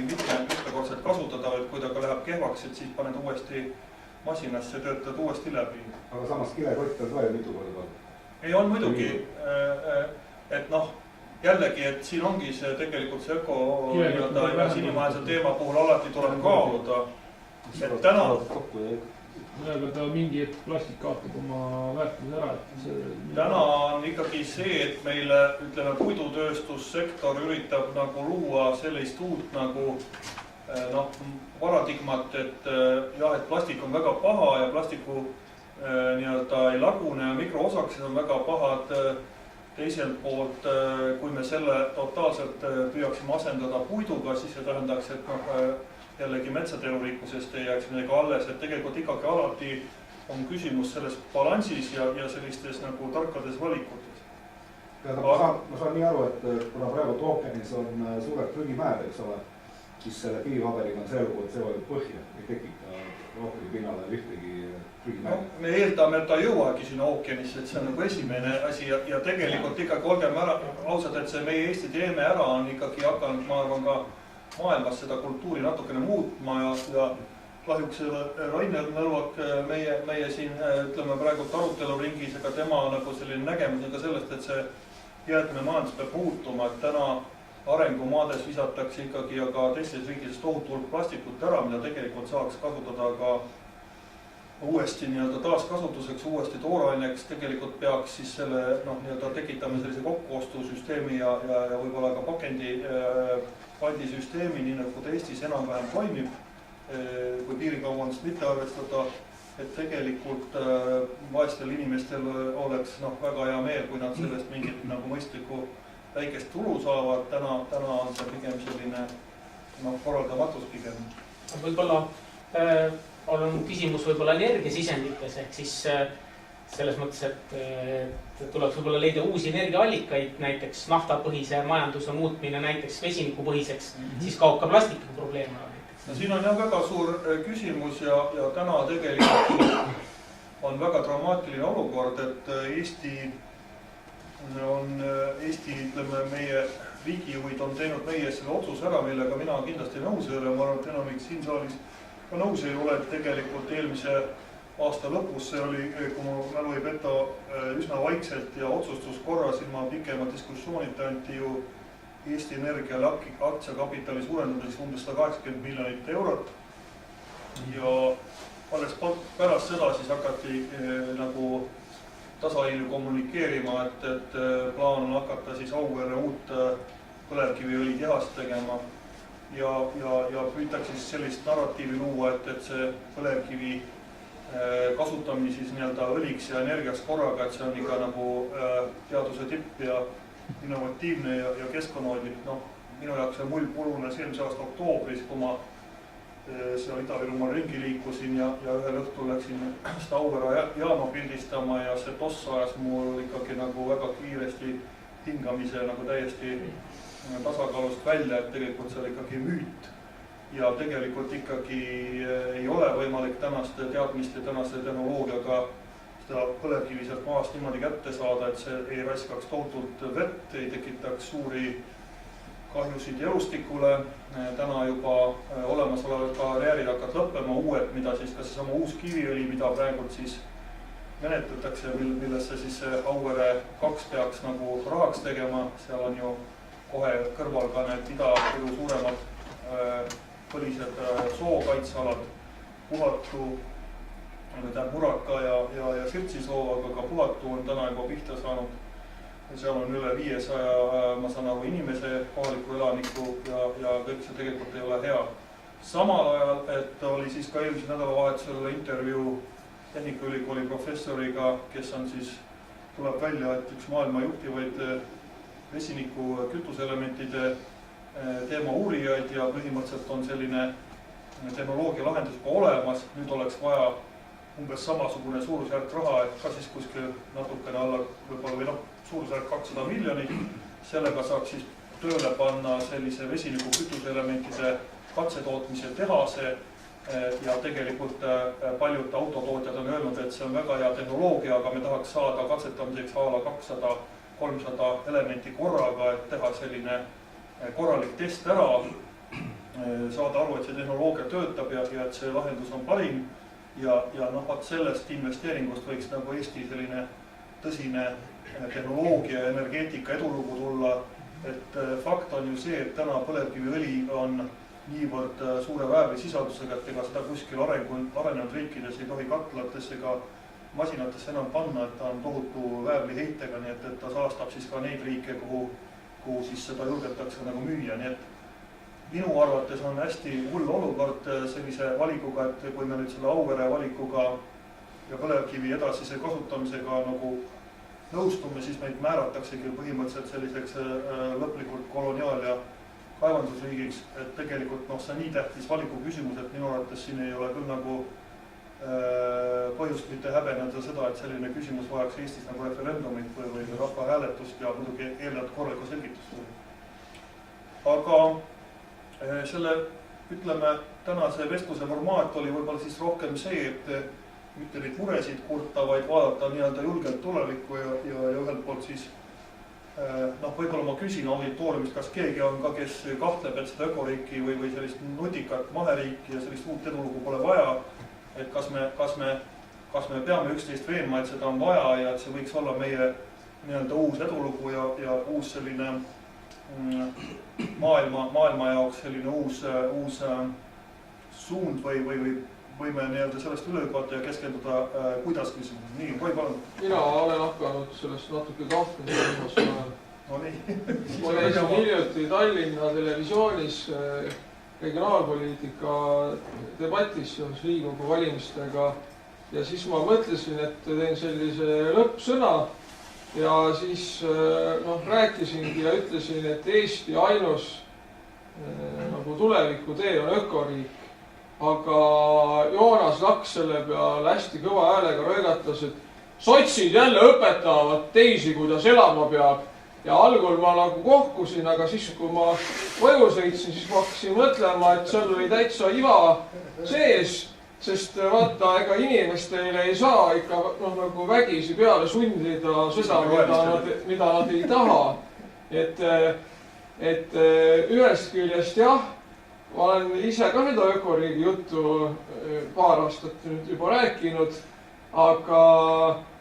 mitmekordselt kasutada, et kui ta ka läheb kehvaks, et siis paned uuesti masinasse, töötad uuesti läbi. Aga samas kilekott on ka ju mitu korda pannud. Ei on muidugi, et jällegi, et siin ongi see tegelikult see öko ja sinimajase teema puhul alati tuleb kaaluda. Et täna... Aga ta mingi hetk plastik kaotab oma väärtuse ära. Täna on ikkagi see, et meile, ütleme, puidutööstussektor üritab nagu luua sellist uut nagu paradigmat, et jah, et plastik on väga paha ja plastiku nii-öelda ei lagune ja mikroosakesed on väga pahad. Teiselt poolt, kui me selle totaalselt püüaksime asendada puiduga, siis see tähendaks, et jällegi metsaterurikkusest ei jääks midagi alles, et tegelikult ikkagi alati on küsimus selles balansis ja sellistes nagu tarkades valikutes. Ma saan nii aru, et kuna praegu ookeanis on suured prügimäed, eks ole, siis selle kivipaberiga on see lugu, et see vajub põhja, ei tekita ookeani pinnale ühtegi prügimäed. Me eeldame, et ta jõuagi sinna ookeanisse, et see on nagu esimene asi ja tegelikult ikkagi olgem ausad, et see meie Eesti teeme ära on ikkagi hakanud, ma arvan, ka maailmas seda kultuuri natukene muutma ja kahjuks Rainer Nõlvak meie siin, ütleme praegu aruteluringis, aga tema nagu selline nägemus on ka sellest, et see jäätmemajandus peab muutuma, et täna arengumaades visatakse ikkagi ja ka teistes riikides tohutu hulk plastikut ära, mida tegelikult saaks kasutada ka uuesti nii-öelda taaskasutuseks, uuesti tooraineks. Tegelikult peaks siis selle nii-öelda tekitame sellise kokkuostusüsteemi ja võib-olla ka pandisüsteemi, nii nagu ta Eestis enam-vähem toimib, kui piirikaubandust mitte arvestada, et tegelikult vaestel inimestel oleks väga hea meel, kui nad sellest mingit nagu mõistlikku väikest tulu saavad. Täna on see pigem selline korraldamatus pigem. Võib-olla on küsimus võib-olla energiasisendites, ehk siis selles mõttes, et tuleks võib-olla leida uusi energiaallikaid, näiteks naftapõhise majanduse muutmine näiteks vesinikupõhiseks, siis kaob ka plastikuga probleem ära näiteks. No siin on jah väga suur küsimus ja täna tegelikult on väga dramaatiline olukord, et Eesti, ütleme, meie riigijuhid on teinud meie selle otsuse ära, millega mina kindlasti nõus ei ole, ma arvan, et enamik siin saalis ka nõus ei ole, et tegelikult eelmise aasta lõpus see oli, kui ma mälu ei peta, üsna vaikselt ja otsustuskorras ilma pikema diskussioonita anti ju Eesti Energiale aktsiakapitali suurendades umbes 180 miljonit eurot ja alles pärast seda siis hakati nagu tasahilju kommunikeerima, et plaan on hakata siis Auvere uut põlevkiviõlitehast tegema ja püütakse siis sellist narratiivi luua, et see põlevkivi kasutamine siis nii-öelda õliks ja energiaks korraga, et see on ikka nagu teaduse tipp ja innovatiivne ja keskkonnahoidlik. No, minu jaoks see mull purunes eelmise aasta oktoobris, kui ma seal Ida-Virumaal ringi liikusin ja ühel õhtul läksin seda Auvere jaama pildistama ja see toss ajas mul ikkagi nagu väga kiiresti hingamise nagu täiesti tasakaalust välja, et tegelikult see oli ikkagi müüt. Ja tegelikult ikkagi ei ole võimalik tänaste teadmiste, tänaste tehnoloogiaga seda põlevkivi sealt maast niimoodi kätte saada, et see ei raiskaks tohutult vett, ei tekitaks suuri kahjusid elustikule. Täna juba olemasolevad karjäärid hakkavad lõppema, uued, mida siis ka seesama uus kiviõli, mida praegult siis menetletakse, millesse siis Auvere 2 peaks nagu rahaks tegema. Seal on ju kohe kõrval ka need Ida-Viru suuremad põlised sookaitsealad, Puhatu, Muraka ja Sirtsisoo, aga ka Puhatu on täna juba pihta saanud. Seal on üle 500, ma saan aru, inimese kohaliku elaniku ja kõik see tegelikult ei ole hea. Samal ajal, et oli siis ka eelmise nädalavahetusel intervjuu Tehnikaülikooli professoriga, kes on siis, tuleb välja, et üks maailma juhtivaid vesiniku kütuseelementide teema uurijaid ja põhimõtteliselt on selline tehnoloogia lahendus juba olemas. Nüüd oleks vaja umbes samasugune suurusjärk raha, et ka siis kuskil natukene alla võib-olla või suurusjärk 200 miljonit. Sellega saaks siis tööle panna sellise vesiniku kütuseelementide katsetootmise tehase ja tegelikult paljud autotootjad on öelnud, et see on väga hea tehnoloogia, aga me tahaks saada katsetamiseks a la 200-300 elementi korraga, et teha selline korralik test ära, saada aru, et see tehnoloogia töötab ja et see lahendus on parim ja sellest investeeringust võiks nagu Eesti selline tõsine tehnoloogia ja energeetika edulugu tulla. Et fakt on ju see, et täna põlevkiviõli on niivõrd suure väävlisisaldusega, et ega seda kuskil arenenud riikides ei tohi katlates ega masinatesse enam panna, et ta on tohutu väävliheitega, nii et ta saastab siis ka neid riike, kuhu siis seda julgetakse nagu müüa. Nii et minu arvates on hästi hull olukord sellise valikuga, et kui me nüüd selle Auvere valikuga ja põlevkivi edasise kasutamisega nagu nõustume, siis meid määrataksegi põhimõtteliselt selliseks lõplikult koloniaal- ja kaevandusriigiks, et tegelikult see on nii tähtis valiku küsimus, et minu arvates siin ei ole küll nagu põhjust mitte häbeneda seda, et selline küsimus vajaks Eestis nagu referendumit või rahvahääletust ja muidugi eelnevat korralikku selgitust. Aga selle, ütleme, tänase vestluse formaat oli võib-olla siis rohkem see, et mitte neid muresid kurta, vaid vaadata nii-öelda julgelt tulevikku ja ühelt poolt siis võib-olla ma küsin auditooriumist, kas keegi on ka, kes kahtleb, et seda ökoriiki või sellist nutikat maheriiki ja sellist uut edulugu pole vaja. Et kas me peame üksteist veenma, et seda on vaja ja et see võiks olla meie nii-öelda uus edulugu ja uus selline maailma jaoks selline uus suund või võime nii-öelda sellest üle hüpata ja keskenduda kuidas küsimus. Nii, Koi, palun. Mina olen hakanud sellest natuke kahtlema viimasel ajal. No nii. Ma käisin hiljuti Tallinna televisioonis regionaalpoliitika debatis Riigikogu valimistega ja siis ma mõtlesin, et teen sellise lõppsõna ja siis rääkisingi ja ütlesin, et Eesti ainus nagu tulevikutee on ökoriik. Aga Joonas Laks selle peale hästi kõva häälega röögatas, et sotsid jälle õpetavad teisi, kuidas elama peab. Ja algul ma nagu kohkusin, aga siis, kui ma koju sõitsin, siis ma hakkasin mõtlema, et seal oli täitsa iva sees, sest vaata, ega inimestele ei saa ikka nagu vägisi peale sundida seda, mida nad ei taha. Et ühest küljest jah, ma olen ise ka seda ökoriigi juttu paar aastat nüüd juba rääkinud, aga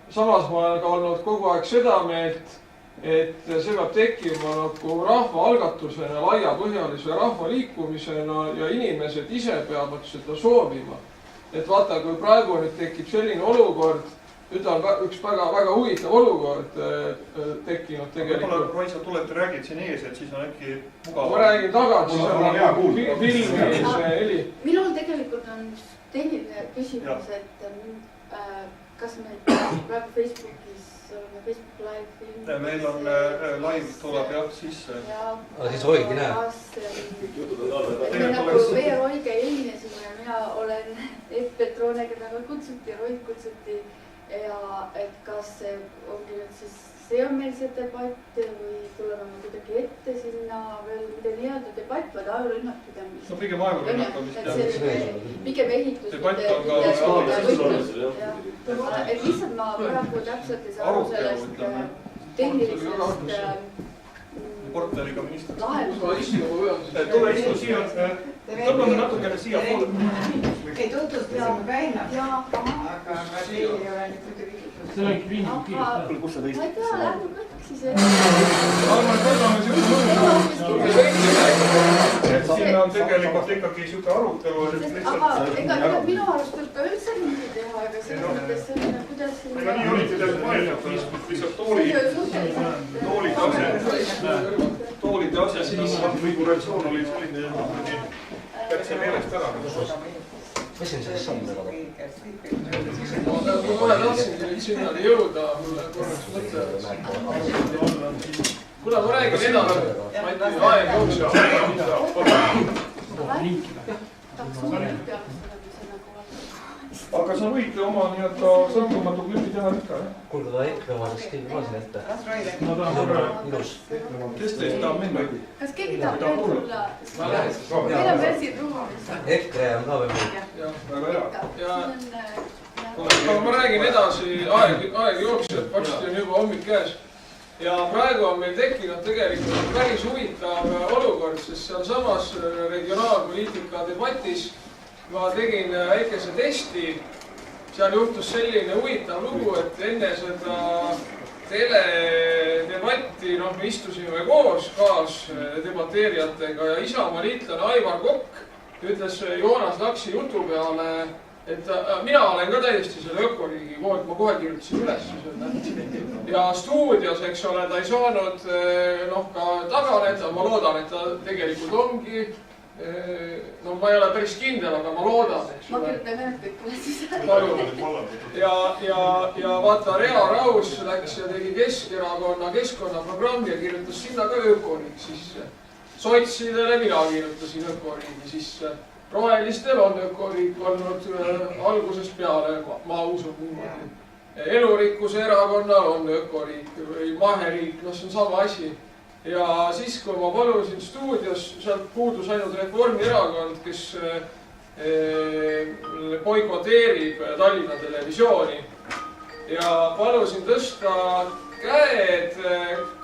samas ma olen ka olnud kogu aeg seda meelt, et see peab tekkima nagu rahvaalgatusena, laiapõhjalise rahvaliikumisena ja inimesed ise peavad seda soovima. Et vaata, kui praegu nüüd tekib selline olukord, nüüd on üks väga huvitav olukord tekkinud tegelikult. Roisa, tuled ja räägid siin ees, et siis on äkki mugav. Ma räägin tagant, siis on filmi see heli. Minul tegelikult on tehniline küsimus, et kas me praegu Facebookis oleme Facebook Live filmi? Meil on live tuleb jah sisse. Aga siis hoidki näe. Me nagu meie Roiga esinesime ja mina olen Petrone, keda ka kutsuti, Roid kutsuti. Ja et kas see ongi nüüd siis, see on meil see debatt või tuleme me kuidagi ette sinna veel mitte nii-öelda debatt, vaid ajaloolinnak pigem. No pigem ajaloolinnak on vist. Pigem ehitus. Debatt on ka et lihtsalt ma praegu täpselt ei saa aru sellest tehnilisest kortneriga minister. Tule istu siia, tõmbame natukene siia poole. Ei tutvust peame ka ennast, aga teil ei ole nüüd kuidagi tutvust. See on kriinik kiirelt. Kus sa teist? Ma ei tea, lähme kõik siis siin on tegelikult ikkagi siuke arutelu. Aga minu arust võib ka üldse niimoodi teha, aga selles mõttes selline, kuidas siin... Ega nii olid tegelikult mõeldab, lihtsalt toolide asja, siis figuratsioon oli selline täitsa meelest ära. Mis on sellest samm väga? Ma kohe tahtsingi sinnani jõuda, mulle korraks mõtle. Kuna ma räägin edasi, Mati, aeg jookseb. Aga sa võid oma nii-öelda sõltumatu klipi teha ikka, jah? Kuulge, ta EKRE omadest keegi ma siin ette. No ta on ilus. Kes teist tahab minna? Kas keegi tahab veel tulla? Meil on veel siin ruumis. EKRE on ka veel meil. Väga hea. Aga ma räägin edasi, aeg jookseb, varsti on juba hommik käes. Ja praegu on meil tekkinud tegelikult päris huvitav olukord, sest seal samas regionaalpoliitika debatis ma tegin väikese testi. Seal juhtus selline huvitav lugu, et enne seda teledebatti me istusime koos kaasdebateerijatega ja Isamaa liitlane Aivar Kokk ütles Joonas Laksi jutu peale, et mina olen ka täiesti selle ökoriigi poolt, ma kohe kirjutasin üles selle. Ja stuudios, eks ole, ta ei saanud ka taganeda, ma loodan, et ta tegelikult ongi. No ma ei ole päris kindel, aga ma loodan, eks ole. Ma kirjutan ka kõik üles. Ja vaata, Rea Raus läks ja tegi Keskerakonna keskkonnaprogrammi ja kirjutas sinna ka ökoriik sisse. Sotsidele mina kirjutasin ökoriigi sisse. Rohelistel on ökoriik olnud algusest peale, ma usun niimoodi. Elurikkuse erakonnal on ökoriik või maheriik, see on sama asi. Ja siis, kui ma palusin stuudios, sealt puudus ainult Reformierakond, kes boikoteerib Tallinna Televisiooni. Ja palusin tõsta käed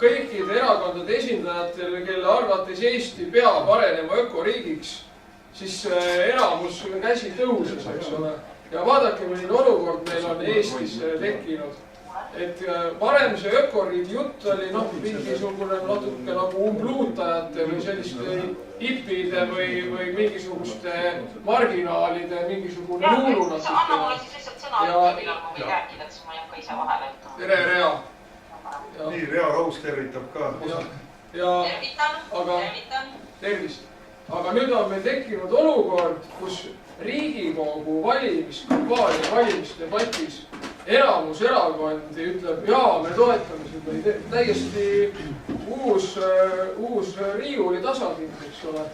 kõikide erakondade esindajatel, kelle arvates Eesti peab arenema ökoriigiks, siis enamus käsi tõuses, eks ole. Ja vaadake, milline olukord meil on Eestis tekkinud. Et varem see ökoriigi jutt oli mingisugune natuke nagu umbluutajate või selliste hippide või mingisuguste marginaalide mingisugune luulu natuke. Anna mulle siis lihtsalt sõna, et millal ma võin rääkida, et siis ma ei hakka ise vahele. Tere, Rea. Nii, Rea Raus tervitab ka. Tervitan. Tervist. Aga nüüd on meil tekkinud olukord, kus Riigikogu valimiskampaania valimisdebatis enamus erakondi ütleb, jaa, me toetame seda täiesti uus riiuli tasandil, eks ole.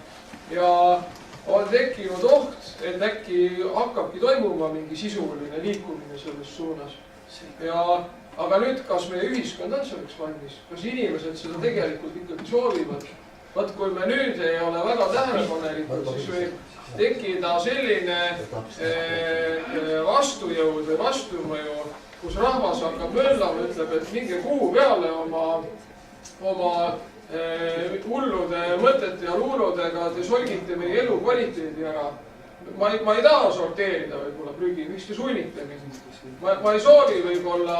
Ja on tekkinud oht, et äkki hakkabki toimuma mingi sisuline liikumine selles suunas. Aga nüüd, kas meie ühiskond on selleks valmis? Kas inimesed seda tegelikult ikkagi soovivad? Vaat kui me nüüd ei ole väga tähelepanelikud, siis võib tekkida selline vastujõud või vastumõju, kus rahvas hakkab möllama, ütleb, et minge kuu peale oma hullude mõtete ja luuludega, te solgite meie elu kvaliteedi ära. Ma ei taha sorteerida võib-olla prügi, miks te sunnite mind? Ma ei soovi võib-olla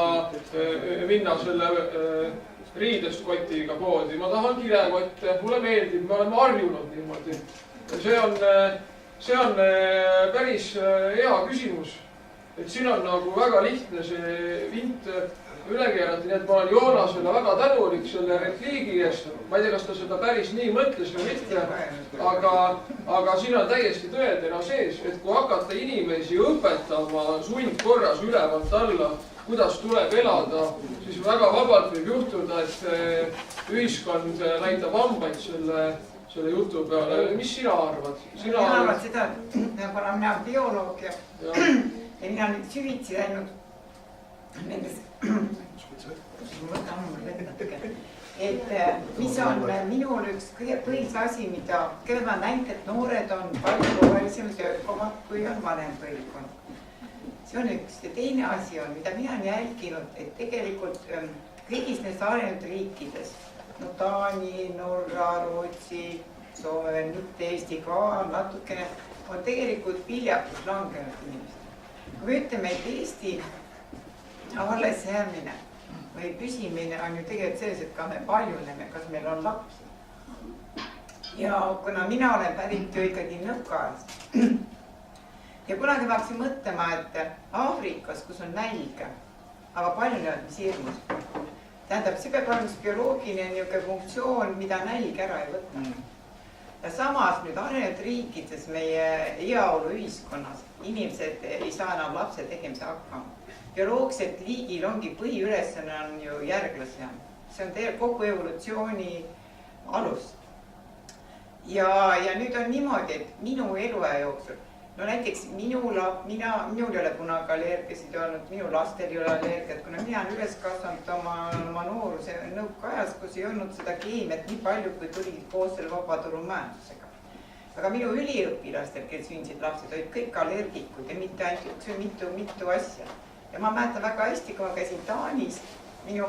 minna selle riidest kotiga poodi, ma tahan kilekotte, mulle meeldib, me oleme harjunud niimoodi. See on päris hea küsimus, et siin on nagu väga lihtne see vint üle keerata, nii et ma olen Joonasele väga tänulik selle repliigi eest. Ma ei tea, kas ta seda päris nii mõtles või mitte, aga siin on täiesti tõetena sees, et kui hakata inimesi õpetama sundkorras ülevalt alla, kuidas tuleb elada, siis väga vabalt võib juhtuda, et ühiskond näitab hambaid selle jutu peale. Mis sina arvad? Mina arvan seda, et mina olen bioloog ja mina nüüd süvitsi läinud nendes et mis on minul üks kõige põhis asi, mida kõige ma näinud, et noored on palju rohelisemad ja ökomad, kui on vanem põlvkond. See on üks. Ja teine asi on, mida mina olen jälginud, et tegelikult kõigis neist arenenud riikides, no Taani, Norra, Rootsi, Soome, mitte Eesti ka natukene, on tegelikult viljakus langenud inimesed. Kui me ütleme, et Eesti alles jäämine või püsimine on ju tegelikult selles, et ka me paljuneme, kas meil on lapsi. Ja kuna mina olen pärit ju ikkagi nõukaajast ja kunagi ma hakkasin mõtlema, et Aafrikas, kus on nälga, aga paljunevad mis hirmus. Tähendab, see peab olema bioloogiline funktsioon, mida nälg ära ei võtma. Ja samas nüüd arenenud riikides meie heaolu ühiskonnas inimesed ei saa enam lapse tegemise hakkama. Bioloogselt liigil ongi põhiülesanne on ju järglase. See on kogu evolutsiooni alus. Ja nüüd on niimoodi, et minu eluaja jooksul, no näiteks minul ei ole kunagi allergiasid olnud, minu lastel ei ole allergiat, kuna mina olen üles kasvanud oma nooruse nõukaajas, kus ei olnud seda keemiat nii palju, kui tuli koos selle vabaturumajandusega. Aga minu üliõpilastel, kes sündisid lapsed, olid kõik allergikud ja mitte ainult mitu asja. Ja ma mäletan väga hästi, kui ma käisin Taanis, minu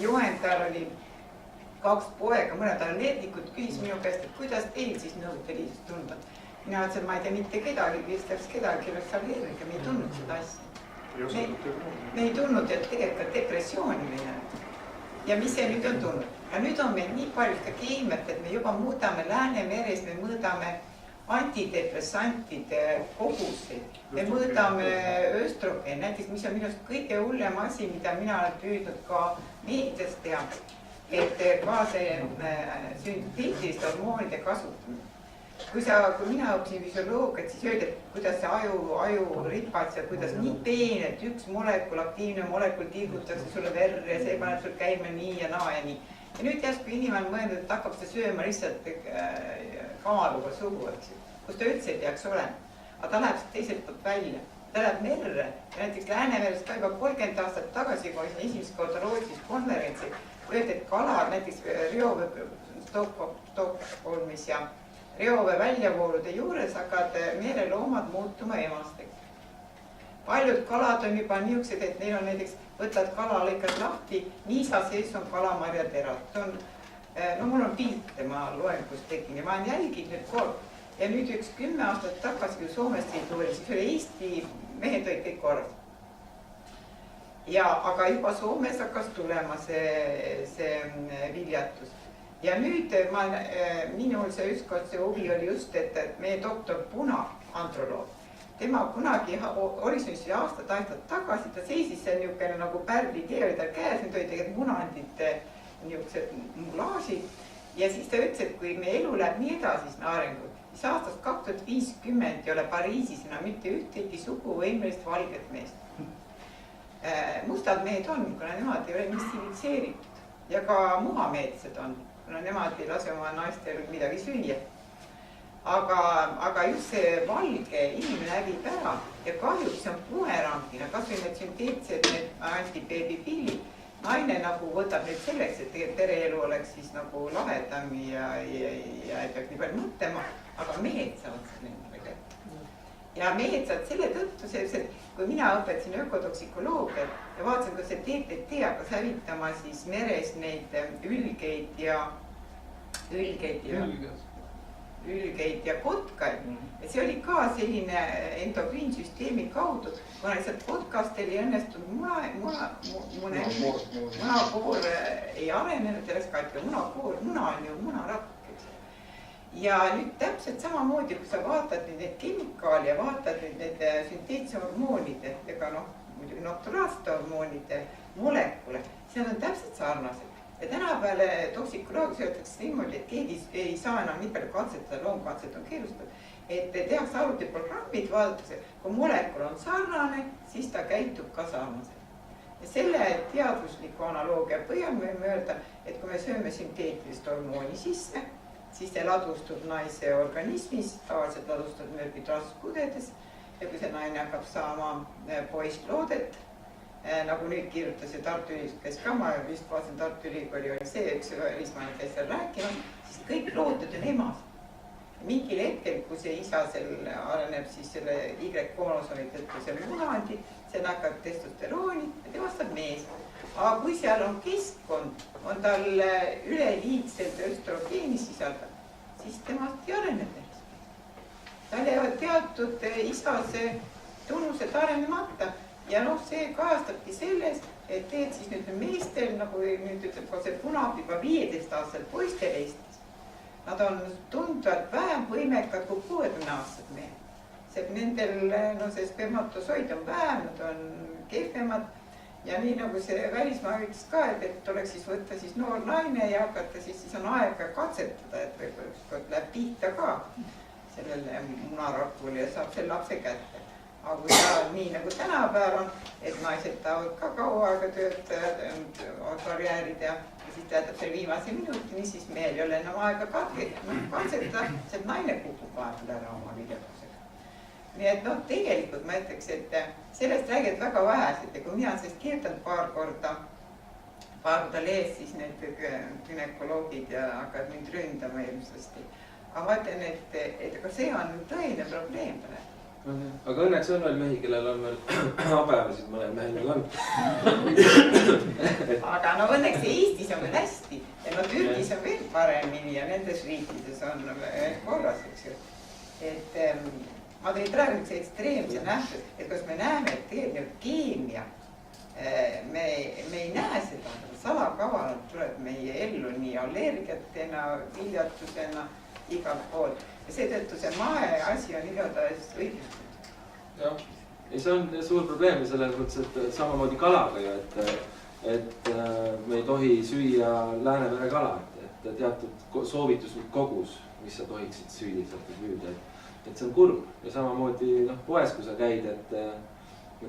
juhendajal oli 2 poega, mõned allergikud, küsis minu käest, et kuidas teil siis Nõukogude Liidus tundnud. Mina ütlesin, et ma ei tea mitte kedagi, kes teaks kedagi, kes oleks allergiga, me ei tundnud seda asja. Me ei tundnud, et tegelikult depressiooni või näed. Ja mis see nüüd on tulnud? Ja nüüd on meil nii palju ka keemiat, et me juba muudame Läänemeres, me mõõdame antidepressantide koguseid. Me mõõdame östrogeen, näiteks mis on minust kõige hullem asi, mida mina olen püüdnud ka meedias teha, et ka see sünteetiliste hormoonide kasutamine. Kui mina õppisin füsioloogiat, siis öeldi, et kuidas see aju ripad ja kuidas nii peen, et üks molekul, aktiivne molekul tilgutakse sulle verre ja see paneb sul käima nii ja naa ja nii. Ja nüüd järsku inimene mõeldud, et hakkab seda sööma lihtsalt kamaluga suhu, kus ta üldse ei peaks olema. Aga ta läheb teiselt poolt välja. Ta läheb merre. Ja näiteks Läänemeres ka juba 30 aastat tagasi, kui olin esimest korda Rootsis konverentsil, öeldi, et kalad näiteks reovee Stockholmis ja reovee väljavoolude juures hakkavad mereloomad muutuma emasteks. Paljud kalad on juba niisugused, et neil on näiteks võtad kala, lõikad lahti, niisa sees on kalamarjaterad. No mul on pilte, ma loen, kus tegin ja ma olen jälginud nüüd kord. Ja nüüd üks 10 aastat tagasi, kui Soomest ei tuli, siis üle Eesti mehed olid kõik korras. Aga juba Soomes hakkas tulema see viljatus. Ja nüüd minul see ükskord see huvi oli just, et meie doktor Puna, androloog, tema kunagi Horisondis aastat tagasi, ta seisis seal niisugune nagu pärlitee oli tal käes, nüüd oli tegelikult munandid niisugused mulaažid. Ja siis ta ütles, et kui meie elu läheb nii edasi arengut, siis aastast 2050 ei ole Pariisis enam mitte ühtegi suguvõimelist valget meest. Mustad mehed on, kuna nemad ei ole nii siviliseeritud ja ka muhameelsed on, kuna nemad ei lase oma naistel midagi süüa. aga just see valge inimene hävib ära ja kahjuks on bumerangina, kas või need sünteetsed, need antibeebipillid. Naine nagu võtab nüüd selleks, et pereelu oleks siis nagu lahedam ja ei peaks nii palju mõtlema, aga mehed saavad selle endale kätte. Ja mehed saavad selle tõttu, et kui mina õpetasin ökotoksikoloogiat ja vaatasin, kas see DDT hakkas hävitama siis meres neid ülgeid ja kotkaid. Ja see oli ka selline endokriinsüsteemi kaudu, kuna lihtsalt kotkast ei õnnestunud munakoor ei arenenud ja läks katki. Muna on ju munarakk. Ja nüüd täpselt samamoodi, kui sa vaatad neid kemikaali ja vaatad need sünteetse hormoonide, ega muidugi naturaalsete hormoonide molekule, siis nad on täpselt sarnased. Ja tänapäeval toksikoloogias öeldakse niimoodi, et keegi ei saa enam nii palju katsetada, loomkatset on keelustatud, et tehakse arvutiprogrammid, vaadatakse, kui molekul on sarnane, siis ta käitub ka sarnaselt. Ja selle teadusliku analoogia põhjal võime öelda, et kui me sööme sünteetilist hormooni sisse, siis see ladustub naise organismis, tavaliselt ladustub mürgid raskudedes ja kui see naine hakkab saama poistloodet, nagu nüüd kirjutas Tartu Ülikooli, kes ka ma vist vaatasin Tartu Ülikooli oli see üks välismane, kes seal rääkinud, siis kõik looted on emas. Mingil hetkel, kui see isa areneb siis selle Y-kromosomi tõttu selle munandi, see hakkab testosterooni ja temast saab mees. Aga kui seal on keskkond, on tal üleliigselt östrogeeni sisaldab, siis temast ei arene teist. Tal jäävad teatud isase tunnused arenemata. Ja see kajastabki selles, et teed siis nüüd meestel, nagu nüüd ütleb ka see punab juba 15-aastased poistel Eestis. Nad on tunduvalt vähem võimekad kui 60-aastased mehed. See nendel, see spermatosoid on vähem, nad on kehvemad. Ja nii nagu see välismaa ütles ka, et oleks siis võtta siis noor naine ja hakata siis on aega katsetada, et võib-olla ükskord läheb pihta ka sellele munarakule ja saab selle lapse kätte. Aga kui ta on nii nagu tänapäeval on, et naised tahavad ka kaua aega töötada, karjäärid ja siis tähendab selle viimase minutini, siis meil ei ole enam aega katsetada, see naine kukub vahepeal ära oma viljadusega. Nii et tegelikult ma ütleks, et sellest räägivad väga vähesed ja kui mina sellest kirjutanud paar korda lees, siis need gynekoloogid hakkavad mind ründama ilmsesti. Aga ma ütlen, et see on tõine probleem praegu. Aga õnneks on veel mehi, kellel on veel abemesid, mõnel mehel on. Aga õnneks Eestis on veel hästi ja Türgis on veel paremini ja nendes riikides on korras, eks ju. Et ma tõin praegu üks ekstreemse nähtus, et kas me näeme, et tegelikult keemia, me ei näe seda, salakavalalt tuleb meie ellu nii allergiatena, viljatusena, igalt poolt. Ja seetõttu see mahe asi on igatahes õigustatud. Jah, see on suur probleem selles mõttes, et samamoodi kalaga ju, et me ei tohi süüa Läänemere kala, et teatud soovituslik kogus, mis sa tohiksid süüa, sealt müüda. Et see on kurb ja samamoodi poes, kui sa käid, et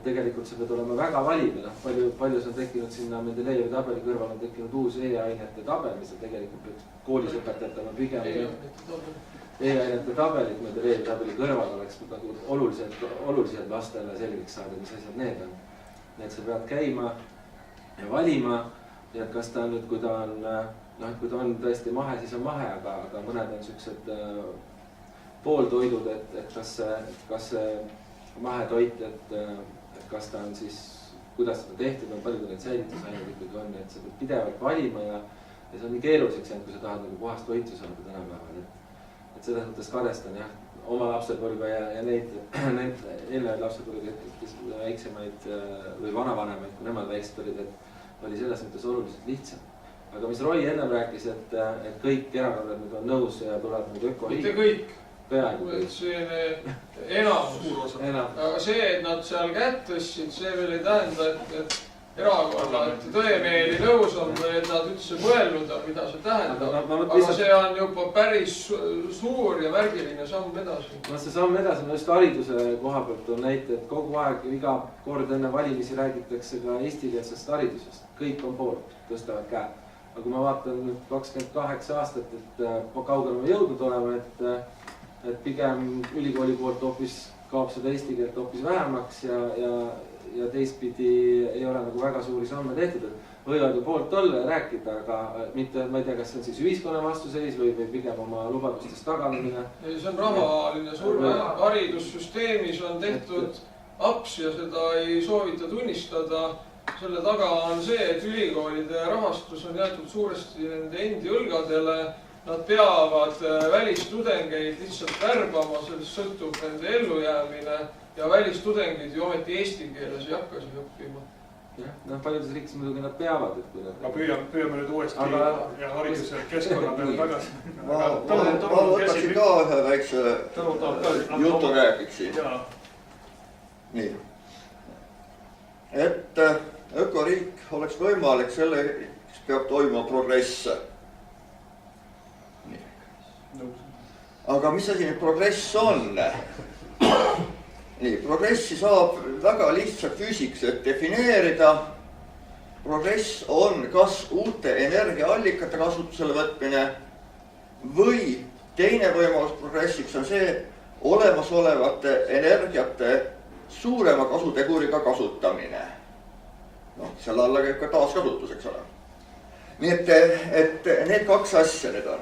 tegelikult sa pead olema väga valiv. Palju on tekkinud sinna Mendelejevi tabeli kõrval on tekkinud uus e-ainete tabel, mis on tegelikult koolis õpetajatama pigem e-ainete tabelit Mendelejevi tabeli kõrval oleks oluliselt lastele selgeks saada, mis asjad need on. Need sa pead käima ja valima ja kas ta on nüüd, kui ta on tõesti mahe, siis on mahe, aga mõned on sellised pooltoidud, et kas see mahetoit, et kas ta on siis, kuidas seda tehtud on, palju neid säilitusaineid ikkagi on, et sa pead pidevalt valima ja see on nii keeruliseks jäänud, kui sa tahad puhast toitu saada tänapäeval. Et selles mõttes kadestan jah, oma lapsepõlve ja neid eelnevaid lapsepõlve, kes väiksemaid või vanavanemaid, kui nemad väiksed olid, et oli selles mõttes oluliselt lihtsam. Aga mis Roy ennem rääkis, et kõik erakonnad nüüd on nõus ja tuleb nüüd ökohiid. Mitte kõik. Peaaegu. See enamus. Aga see, et nad seal kätt tõstsid, see veel ei tähenda, et erakonnad tõemeeli nõus on või et nad üldse mõelnud on, mida see tähendab. Aga see on juba päris suur ja märgiline samm edasi. See samm edasi, just hariduse koha pealt on näite, et kogu aeg iga kord enne valimisi räägitakse ka eestikeelsest haridusest. Kõik on poolt, tõstavad käed. Aga kui ma vaatan nüüd 28 aastat, et kaugele me jõudnud oleme, et pigem ülikooli poolt hoopis kaob seda eesti keelt hoopis vähemaks ja teistpidi ei ole nagu väga suuri samme tehtud, et võivad ju poolt olla ja rääkida, aga mitte, ma ei tea, kas see on siis ühiskonna vastuseis või pigem oma lubadustest taganemine. See on rahaline surve, haridussüsteemis on tehtud aps ja seda ei soovita tunnistada. Selle taga on see, et ülikoolide rahastus on jäetud suuresti nende endi õlgadele. Nad peavad välistudengeid lihtsalt värbama, sellest sõltub nende ellujäämine ja välistudengid ju ometi eesti keeles ei hakka siin õppima. Jah, paljudes riikides muidugi nad peavad, et kui nad... Püüame nüüd uuesti ja hariduse keskkonna peale tagasi. Ma võtaksin ka ühe väikse jutu räägiksin. Nii. Et ökoriik oleks võimalik, selleks peab toimuma progress. Aga mis asi nüüd progress on? Nii, progressi saab väga lihtsalt füüsikselt defineerida. Progress on kas uute energiaallikate kasutusele võtmine või teine võimalus progressiks on see olemasolevate energiate suurema kasuteguriga kasutamine. Selle alla käib ka taaskasutus, eks ole. Nii et need kaks asja need on.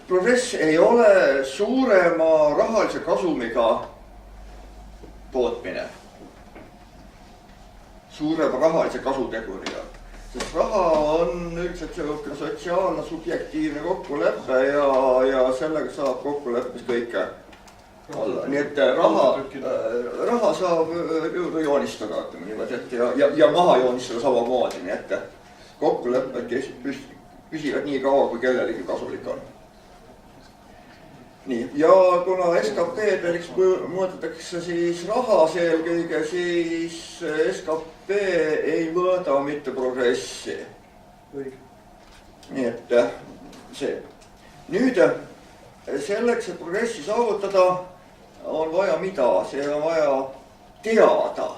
Progress ei ole suurema rahalise kasumiga tootmine. Suurema rahalise kasuteguriga. Sest raha on üldiselt sotsiaalne, subjektiivne kokkuleppe ja sellega saab kokkuleppes kõike olla. Nii et raha saab joonistada ja maha joonistada samamoodi. Nii et kokkulepped püsivad nii kaua, kui kellelegi kasulik on. Nii, ja kuna SKP-deks mõõdetakse siis rahas eelkõige, siis SKP ei mõõda mitte progressi. Nii et see. Nüüd selleks, et progressi saavutada, on vaja mida? See on vaja teada.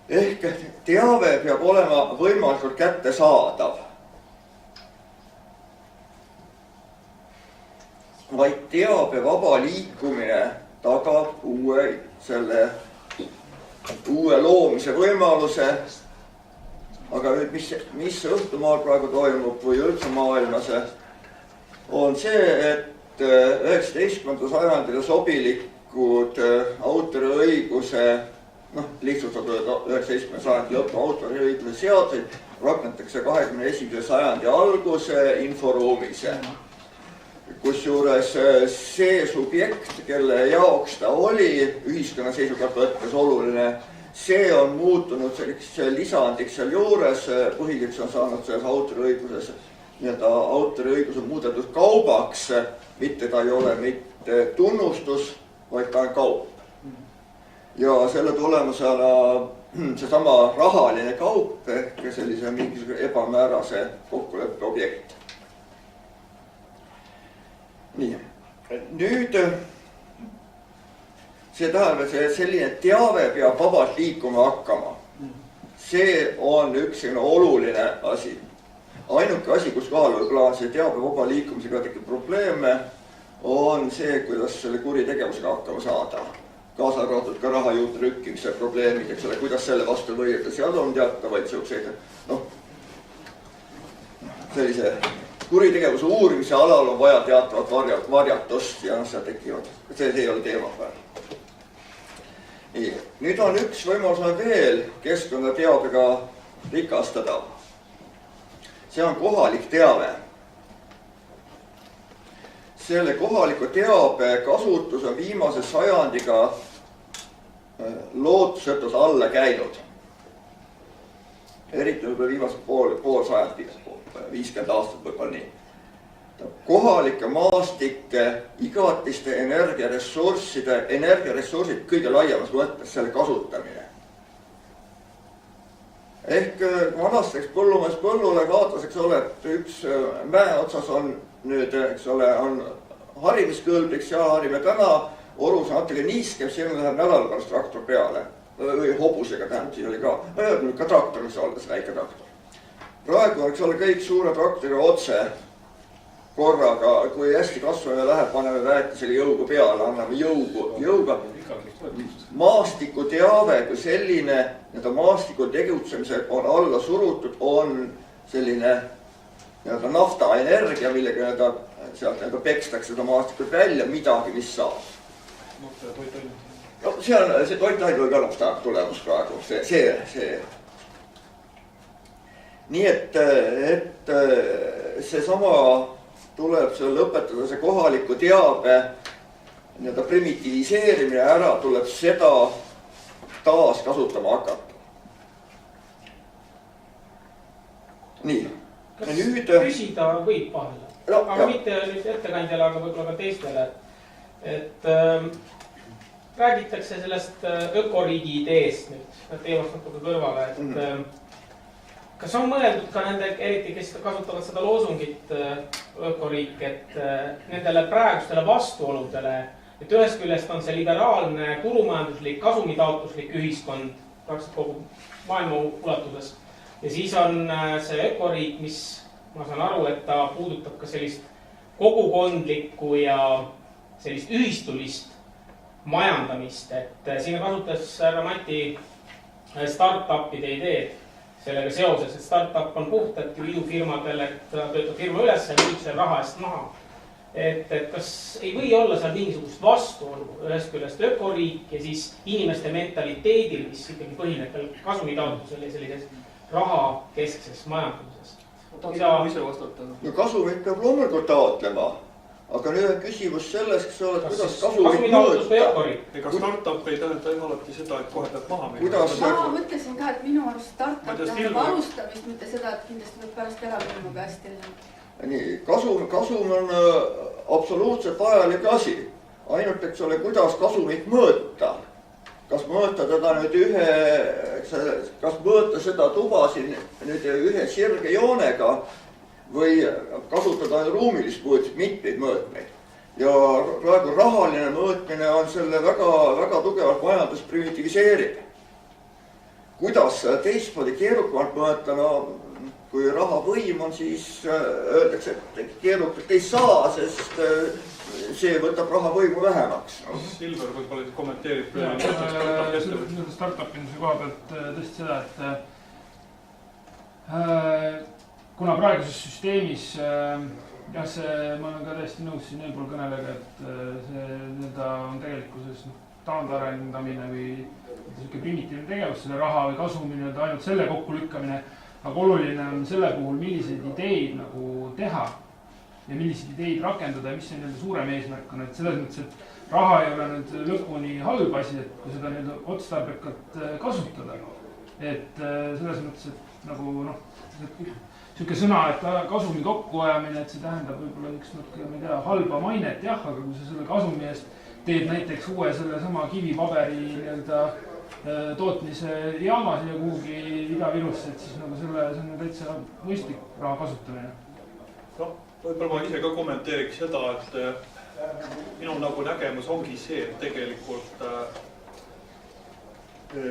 Ehk teave peab olema võimalikult kättesaadav. Vaid teabe vaba liikumine tagab uue loomise võimaluse. Aga nüüd, mis õhtumaal praegu toimub või üldse maailmas, on see, et 19. sajandile sobilikud autoriõiguse, lihtsustatud 19. sajandi lõpu autoriõiguse seaduseid rakendatakse 21. sajandi alguse inforuumis. Kusjuures see subjekt, kelle jaoks ta oli ühiskonna seisukohalt võttes oluline, see on muutunud selliseks lisandiks seal juures, põhiliseks on saanud selles autoriõiguses, autoriõigus on muudetud kaubaks, mitte ta ei ole mitte tunnustus, vaid ta on kaup. Ja selle tulemusena seesama rahaline kaup ehk sellise mingisuguse ebamäärase kokkuleppe objekt. Nii, nüüd see tähendab, et selline teave peab vabalt liikuma hakkama. See on üks oluline asi. Ainuke asi, kus kohal võib-olla see teabe vaba liikumisega tekib probleeme, on see, kuidas selle kuritegevusega hakkama saada. Kaasa arvatud ka raha juurde trükkimise probleemid, eks ole, kuidas selle vastu võidelda. Seal on teatavaid selliseid, sellise kuritegevuse uurimise alal on vaja teatavat varjatust ja seal tekivad. See ei ole teema peal. Nüüd on üks võimalus veel keskkonnateabega rikastada. See on kohalik teave. Selle kohaliku teabe kasutus on viimase sajandiga lootusetus alla käinud. Eriti võib viimase pool sajandi, 50 aastat võib-olla nii. Kohalike maastike, igatiste energiaressursid kõige laiemas mõttes selle kasutamine. Ehk vanasteks põllumees põllule vaatas, eks ole, et üks mäe otsas on nüüd, eks ole, on harimiskõlblik, seal harime täna, orus on natuke niiskem, siin läheb nädal pärast traktor peale. Või hobusega tähendab, siis oli ka traktor, mis olles väike traktor. praegu eks ole kõik suure traktoriga otse korraga, kui hästi kasvame läheb, paneme väetisega jõuga peale, anname jõuga. Maastiku teave kui selline, maastiku tegutsemise on alla surutud, on selline naftaenergia, millega sealt pekstakse seda maastikut välja, midagi, mis saab. No, see toitaid või ka nafta tulemus praegu, see. Nii et seesama tuleb seal lõpetada see kohaliku teabe primitiviseerimine ära, tuleb seda taas kasutama hakata. Nii. Kas küsida võib vahele? Aga mitte nüüd ettekandjale, aga võib-olla ka teistele. Et räägitakse sellest ökoriigi ideest nüüd, teemast natuke kõrvale, et kas on mõeldud ka nende, eriti kes kasutavad seda loosungit ökoriik, et nendele praegustele vastuoludele, et ühest küljest on see liberaalne, turumajanduslik, kasumitaotluslik ühiskond praktiliselt kogu maailma ulatuses. Ja siis on see ökoriik, mis ma saan aru, et ta puudutab ka sellist kogukondlikku ja sellist ühistulist majandamist. Et siin kasutas härra Mati start-upide ideed sellega seoses, et start-up on puhtalt ju idufirmadele, et töötab firma üles ja müüb selle raha eest maha. Et kas ei või olla seal mingisugust vastuolu ühest küljest ökoriik ja siis inimeste mentaliteedil, mis ikkagi põhineb veel kasumitaotlusel ja sellises raha keskses majanduses? No kasumit peab loomulikult taotlema, aga nüüd on küsimus selles, kuidas kasumit mõõta. Ega startup ei tähenda alati seda, et kohe peab maha minna. Ma mõtlesin ka, et minu arust startup tähendab alustamist, mitte seda, et kindlasti peab pärast ära minema ka hästi. Nii, kasum on absoluutselt vajalik asi. Ainult, eks ole, kuidas kasumit mõõta. Kas mõõta teda nüüd kas mõõta seda tuba siin nüüd ühe sirge joonega või kasutada ruumilist mõõtmist, mitmeid mõõtmeid. Ja praegu rahaline mõõtmine on selle väga tugevalt majandust primitiviseerib. Kuidas teistmoodi keerukamalt mõõta, kui raha võim on, siis öeldakse, et keerukalt ei saa, sest see võtab raha võimu vähemaks. Silver võib-olla kommenteerib. Startupinduse koha pealt tõesti seda, et kuna praeguses süsteemis, jah, ma olen ka täiesti nõus siin eelpool kõnelega, et see on tegelikkuses taandarendamine või primitiivne tegevus, selle raha või kasumi ainult selle kokkulükkamine, aga oluline on selle puhul, milliseid ideid nagu teha ja milliseid ideid rakendada ja mis see suurem eesmärk on, et selles mõttes, et raha ei ole nüüd lõpuni halb asi, et kui seda otstarbekalt kasutada, et selles mõttes, et nagu siuke sõna, et kasumi kokkuajamine, et see tähendab võib-olla üks natuke, ma ei tea, halba mainet, jah, aga kui sa selle kasumi eest teed näiteks uue selle sama kivipaberi tootmise jaama siia kuhugi Ida-Virusse, et siis nagu see on täitsa mõistlik raha kasutamine. No, võib-olla ma ise ka kommenteeriks seda, et minu nagu nägemus ongi see, et tegelikult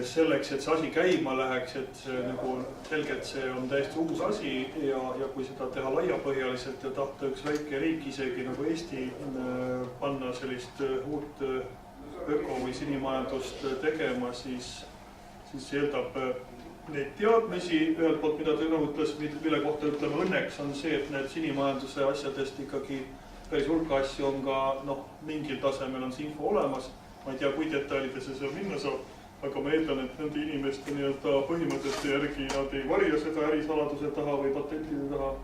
selleks, et see asi käima läheks, et see nagu selgelt see on täiesti uus asi ja kui seda teha laiapõhjaliselt ja tahta üks väike riik isegi nagu Eesti panna sellist uut öko- või sinimajandust tegema, siis eeldab neid teadmisi ühelt poolt, mida ta nõutles, mille kohta ütleme õnneks on see, et need sinimajanduse asjadest ikkagi päris hulka asju on ka mingil tasemel on see info olemas. Ma ei tea, kui detailidesse seal minna saab, aga ma eeldan, et nende inimeste põhimõtete järgi nad ei varja seda ärisaladuse taha või patentide taha.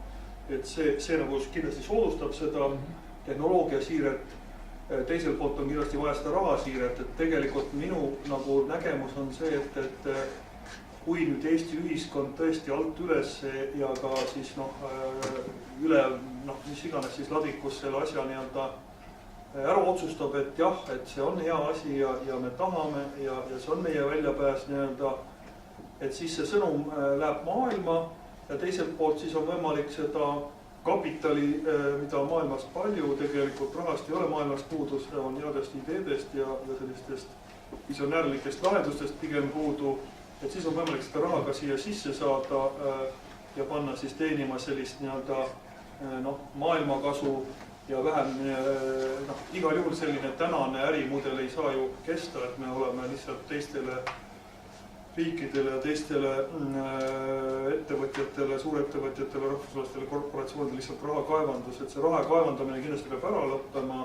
Et see nagu kindlasti soodustab seda tehnoloogiasiiret. Teiselt poolt on kindlasti vaja seda rahasiiret, et tegelikult minu nagu nägemus on see, et kui nüüd Eesti ühiskond tõesti alt üles ja ka siis üle mis iganes siis ladikus selle asja ära otsustab, et jah, et see on hea asi ja me tahame ja see on meie väljapääs et siis see sõnum läheb maailma ja teiselt poolt siis on võimalik seda kapitali, mida maailmas palju, tegelikult rahast ei ole maailmas puudus, on headest ideedest ja sellistest visionäärlikest lahendustest pigem puudu, et siis on võimalik seda raha ka siia sisse saada ja panna siis teenima sellist nii-öelda maailmakasu ja vähem, igal juhul selline tänane ärimudel ei saa ju kesta, et me oleme lihtsalt teistele riikidele ja teistele ettevõtjatele, suurettevõtjatele, rahvusvahelistele korporatsioonidele lihtsalt rahakaevandus, et see raha kaevandamine kindlasti peab ära lõppema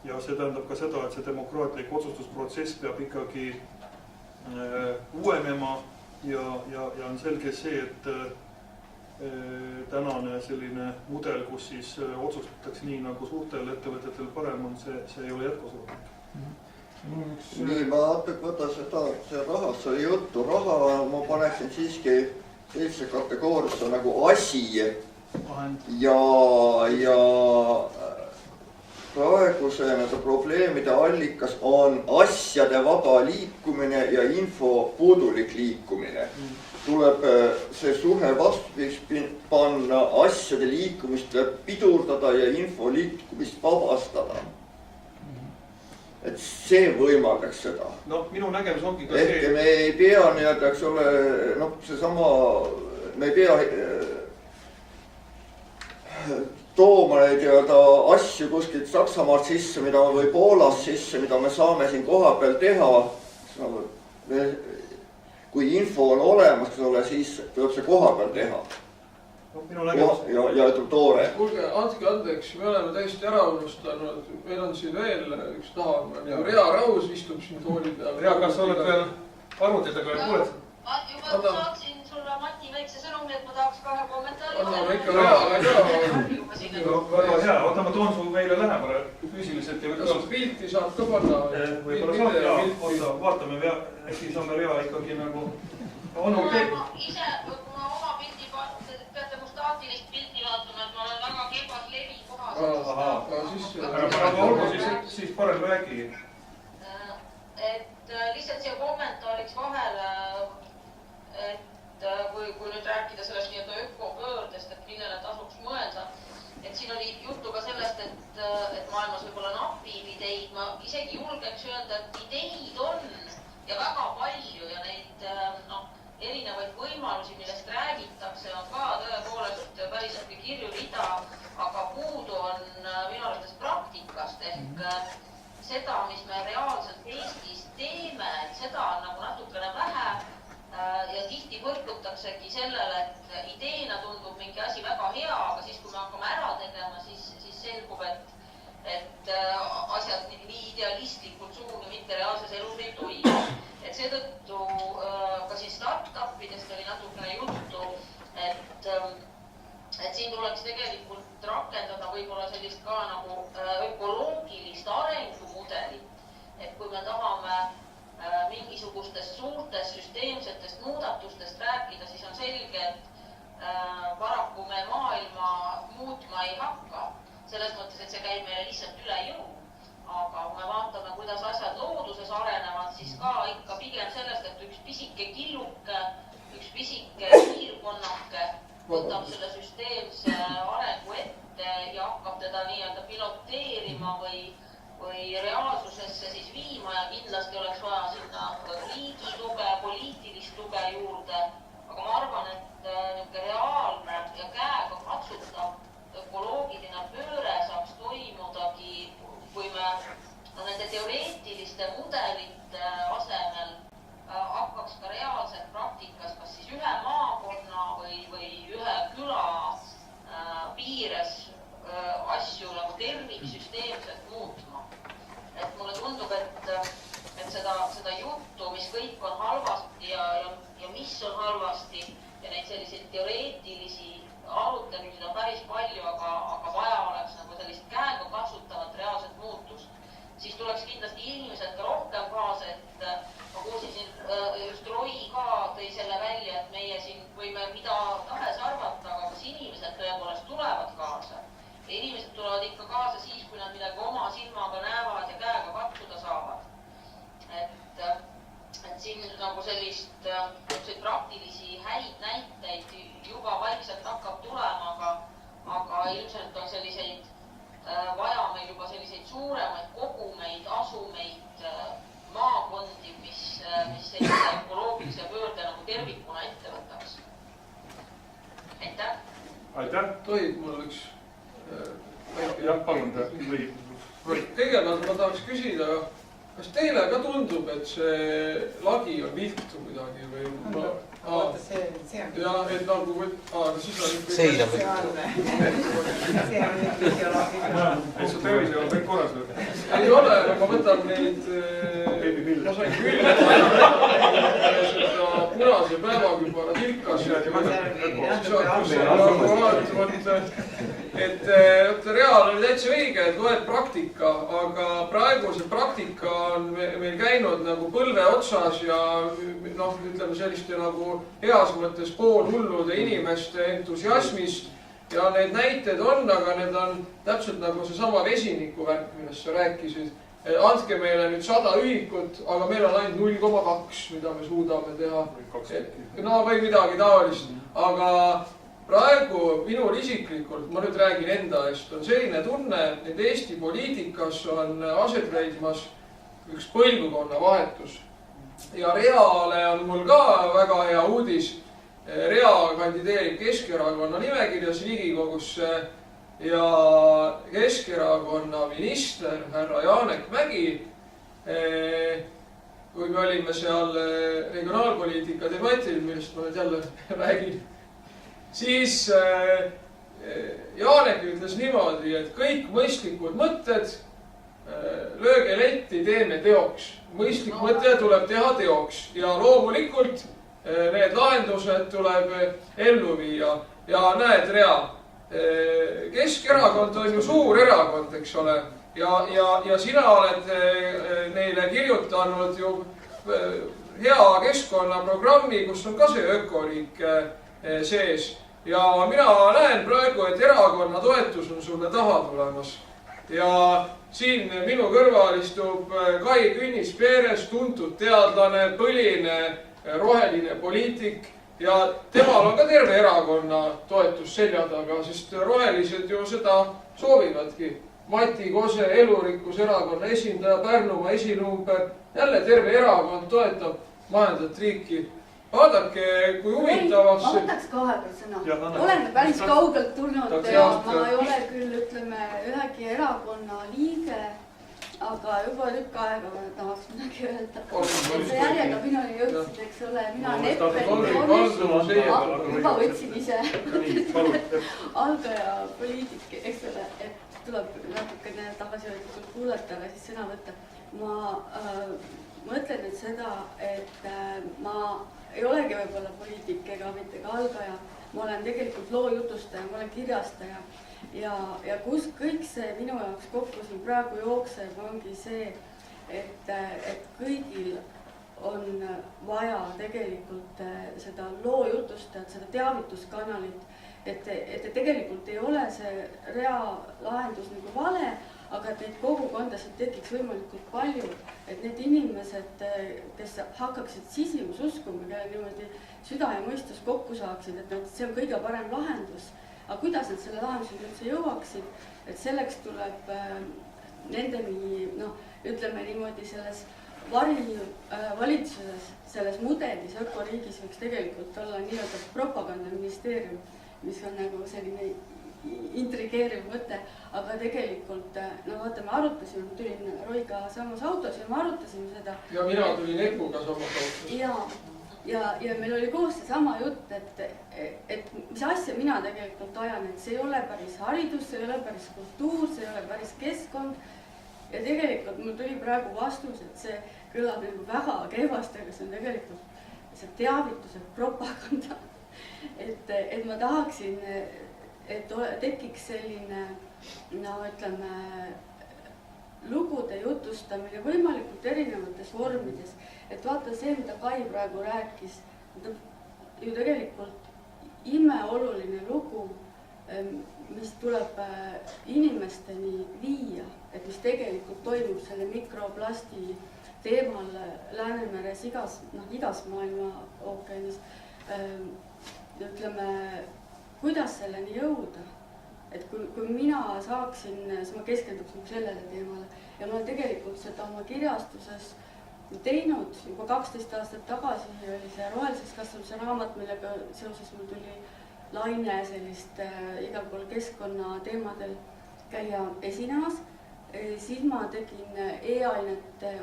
ja see tähendab ka seda, et see demokraatlik otsustusprotsess peab ikkagi uuenema ja on selge see, et tänane selline mudel, kus siis otsustatakse nii, nagu suurtel ettevõtetel parem on, see ei ole jätkusuutlik. Nii, ma võtan see rahast oli juttu. Raha ma paneksin siiski sellise kategooriasse nagu asi ja praeguse probleemide allikas on asjade vaba liikumine ja info puudulik liikumine. Tuleb see suhe vastu panna, asjade liikumist pidurdada ja info liikumist vabastada. Et see võimaldaks seda. Minu nägemus ongi ka see. Me ei pea nii-öelda, eks ole, seesama, me ei pea tooma neid asju kuskilt Saksamaalt sisse, või Poolast sisse, mida me saame siin koha peal teha. Kui info on olemas, siis tuleb see koha peal teha. Ja ütleb toore. Kuulge, andke andeks, me oleme täiesti ära unustanud. Meil on siin veel üks taha. Rea Raus istub siin tooli peal. Rea, kas sa oled veel arvutitega ja kuuled? Ma juba saaksin sulle Mati väikse sõnumi, et ma tahaks 2 kommentaari. Anname ikka Reale ka. Väga hea, oota, ma toon sul meile lähemale füüsiliselt. Kas pilti saab ka panna? Võib-olla saab, jaa. Oota, vaatame, äkki saame Rea ikkagi nagu... Ise, kui ma oma pilti peate mu staatilist pilti vaatama, et ma olen väga kebas levi kohas. Aga olgu siis parem räägi. Et lihtsalt siia kommentaariks vahele, et kui nüüd rääkida sellest nii-öelda ökopöördest, et millele tasuks mõelda, et siin oli juttu ka sellest, et maailmas võib-olla napib ideid. Ma isegi julgeks öelda, et ideid on ja väga palju ja neid erinevaid võimalusi, millest räägitakse, on ka tõepoolest päriselt kirju rida, aga puudu on minu arvates praktikast ehk seda, mis me reaalselt Eestis teeme, et seda on nagu natukene vähe ja tihti põrkutaksegi sellele, et ideena tundub mingi asi väga hea, aga siis kui me hakkame ära tegema, siis selgub, et asjad nii idealistlikult sugugi mitte reaalses elus ei toimi. Et seetõttu ka siis startupidest oli natukene juttu, et siin tuleks tegelikult rakendada võib-olla sellist ka nagu ökoloogilist arengumudelit. Et kui me tahame mingisugustest suurtest süsteemsetest muudatustest rääkida, siis on selge, et paraku me maailma muutma ei hakka. Selles mõttes, et see käib meile lihtsalt üle jõu. Aga kui me vaatame, kuidas asjad looduses arenevad, siis ka ikka pigem sellest, et üks pisike killuke, üks pisike piirkonnake võtab selle süsteemse arengu ette ja hakkab teda nii-öelda piloteerima või reaalsusesse siis viima ja kindlasti oleks vaja sinna riigi tuge, poliitilist tuge juurde. Aga ma arvan, et reaalne ja käega katsutav ökoloogiline pööre saaks toimudagi, kui me nende teoreetiliste mudelite asemel hakkaks ka reaalselt praktikas kas siis ühe maakonna või ühe küla piires asju nagu terviksüsteemselt muutma. Et mulle tundub, et seda juttu, mis kõik on halvasti ja mis on halvasti ja neid selliseid teoreetilisi arutelusid on päris palju, aga vaja oleks nagu sellist käega katsutavat reaalset muutust. Siis tuleks kindlasti inimesed ka rohkem kaasa, et ma kuulsin siin just Roy ka tõi selle välja, et meie siin võime mida tahes arvata, aga kas inimesed tõepoolest tulevad kaasa? Ja inimesed tulevad ikka kaasa siis, kui nad midagi oma silmaga näevad ja käega katsuda saavad. Et siin nagu sellist praktilisi häid näiteid juba vaikselt hakkab tulema, aga ilmselt on selliseid vaja meil juba selliseid suuremaid kogumeid, asumeid, maakondi, mis sellise ökoloogilise pöörde nagu tervikuna ette võtaks. aitäh. aitäh. tohib mul üks jah, palun. Kõigepealt ma tahaks küsida, kas teile ka tundub, et see lagi on viltu midagi või? See on. Ja, et nagu, siis on ikka... See on videoloogiline. Et su tervis ei ole kõik korras või? Ei ole, ma võtan neid... Ma sain küll seda punase päevaküpara tilkas. Et reaal oli täitsa õige, et loed praktika, aga praegu see praktika on meil käinud nagu põlve otsas ja ütleme selliste nagu heas mõttes poolhullude inimeste entusiasmist ja need näited on, aga need on täpselt nagu seesama vesiniku värk, millest sa rääkisid. Andke meile nüüd 100 ühikut, aga meil on ainult 0,2, mida me suudame teha. No või midagi taolist, aga praegu minul isiklikult, ma nüüd räägin enda eest, on selline tunne, et Eesti poliitikas on aset leidmas üks põlvkonna vahetus. Ja Reale on mul ka väga hea uudis. Rea kandideerib Keskerakonna nimekirjas Riigikogusse ja Keskerakonna minister härra Janek Mägi, kui me olime seal regionaalpoliitika debatil, millest ma nüüd jälle räägin, siis Janek ütles niimoodi, et kõik mõistlikud mõtted lööge letti, teeme teoks. Mõistlik mõte tuleb teha teoks ja loomulikult need lahendused tuleb ellu viia. Ja näed, Rea, Keskerakond on ju suur erakond, eks ole, ja sina oled neile kirjutanud ju hea keskkonnaprogrammi, kus on ka see ökoliik sees. Ja mina näen praegu, et erakonna toetus on sulle taha tulemas. Ja siin minu kõrval istub Kai Künnis-Peeres, tuntud teadlane, põline, roheline poliitik. Ja temal on ka terve erakonna toetus selja taga, sest rohelised ju seda soovivadki. Mati Kose, elurikkus erakonna esindaja, Pärnumaa esinumber, jälle terve erakond toetab majandat riiki. Vaadake, kui huvitavaks... Ma võtaks ka vahepeal sõna. Olen päris kaugelt tulnud ja ma ei ole küll, ütleme, ühegi erakonna liige, aga juba tükk aega ma tahaks midagi öelda. See järjega minuni jõudsid, eks ole, mina Neppel, juba võtsin ise algaja poliitik, eks ole, et tuleb natukene tagasihoidlikult kuulata, aga siis sõna võtta. Ma mõtlen nüüd seda, et ma ei olegi võib-olla poliitik ega mitte ka algaja. Ma olen tegelikult loojutustaja, ma olen kirjastaja ja kus kõik see minu jaoks kokku siin praegu jookseb, ongi see, et kõigil on vaja tegelikult seda loojutustajat, seda teavituskanalit, et tegelikult ei ole see Rea lahendus nagu vale, aga et neid kogukondasid tekiks võimalikult palju, et need inimesed, kes hakkaksid sisimus uskuma, kelle niimoodi süda ja mõistus kokku saaksid, et see on kõige parem lahendus. Aga kuidas nad selle lahendusega üldse jõuaksid, et selleks tuleb nendeni, ütleme niimoodi selles valitsuses, selles mudelis, ökoriigis võiks tegelikult olla nii-öelda propagandaministeerium, mis on nagu selline intrigeeriv mõte, aga tegelikult, vaata, me arutasime, ma tulin Roiga samas autos ja me arutasime seda. Ja mina tulin Epuga samas autos. Ja meil oli koos see sama jutt, et mis asja mina tegelikult ajan, et see ei ole päris haridus, see ei ole päris kultuur, see ei ole päris keskkond. Ja tegelikult mul tuli praegu vastus, et see kõlab nagu väga kehvasti, aga see on tegelikult see teavituse propaganda. Et ma tahaksin, et tekiks selline, ütleme, lugude jutustamine võimalikult erinevates vormides. Et vaata see, mida Kai praegu rääkis, ju tegelikult imeoluline lugu, mis tuleb inimesteni viia, et mis tegelikult toimub selle mikroplasti teemal Läänemeres igas maailma ookeanis. Ütleme, kuidas selleni jõuda? Et kui mina saaksin, siis ma keskenduksin sellele teemale ja ma olen tegelikult seda oma kirjastuses teinud juba 12 aastat tagasi oli see rohelises kasvamise raamat, millega seoses mul tuli laine sellist igal pool keskkonnateemadel käia esinemas, siis ma tegin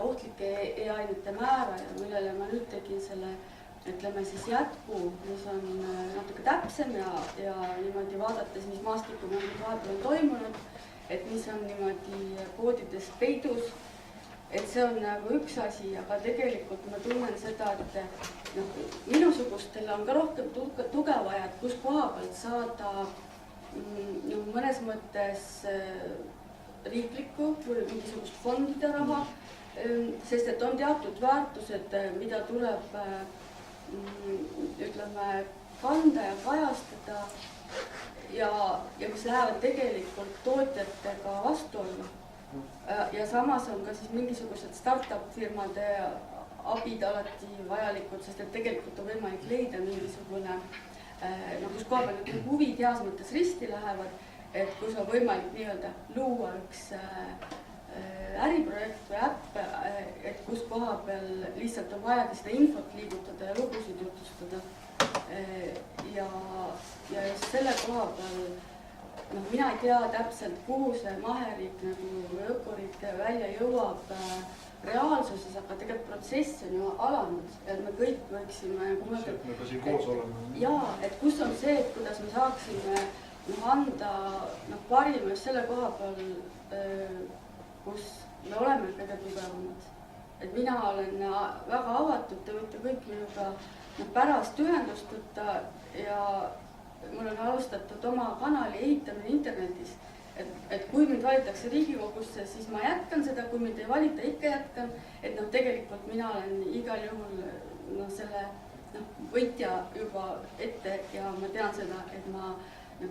ohtlike e-ainete määraja, millele ma nüüd tegin selle, ütleme siis jätku, mis on natuke täpsem ja niimoodi vaadates, mis maastikul vahepeal on toimunud, et mis on niimoodi koodides peidus. Et see on nagu üks asi, aga tegelikult ma tunnen seda, et minusugustel on ka rohkem tuge vaja, et kus koha pealt saada mõnes mõttes riiklikku või mingisugust fondide raha, sest et on teatud väärtused, mida tuleb, ütleme, kanda ja kajastada ja mis lähevad tegelikult tootjatega vastuollu. Ja samas on ka siis mingisugused startup firmade abid alati vajalikud, sest et tegelikult on võimalik leida mingisugune, kus koha peal huvid heas mõttes risti lähevad, et kus on võimalik nii-öelda luua üks äriprojekt või äpp, et kus koha peal lihtsalt on vajagi seda infot liigutada ja lugusid jutustada. Ja just selle koha peal mina ei tea täpselt, kuhu see maheriik nagu ökoriik välja jõuab reaalsuses, aga tegelikult protsess on ju alanud, et me kõik võiksime mõelda, me ka siin koos oleme. Jaa, et kus on see, et kuidas me saaksime anda parima just selle koha peal, kus me oleme kõige tugevamad. Et mina olen väga avatud, te võite kõik minuga pärast ühendust võtta ja mul on alustatud oma kanali ehitamine internetis, et kui mind valitakse Riigikogusse, siis ma jätkan seda, kui mind ei valita, ikka jätkan, et tegelikult mina olen igal juhul selle võitja juba ette ja ma tean seda, et ma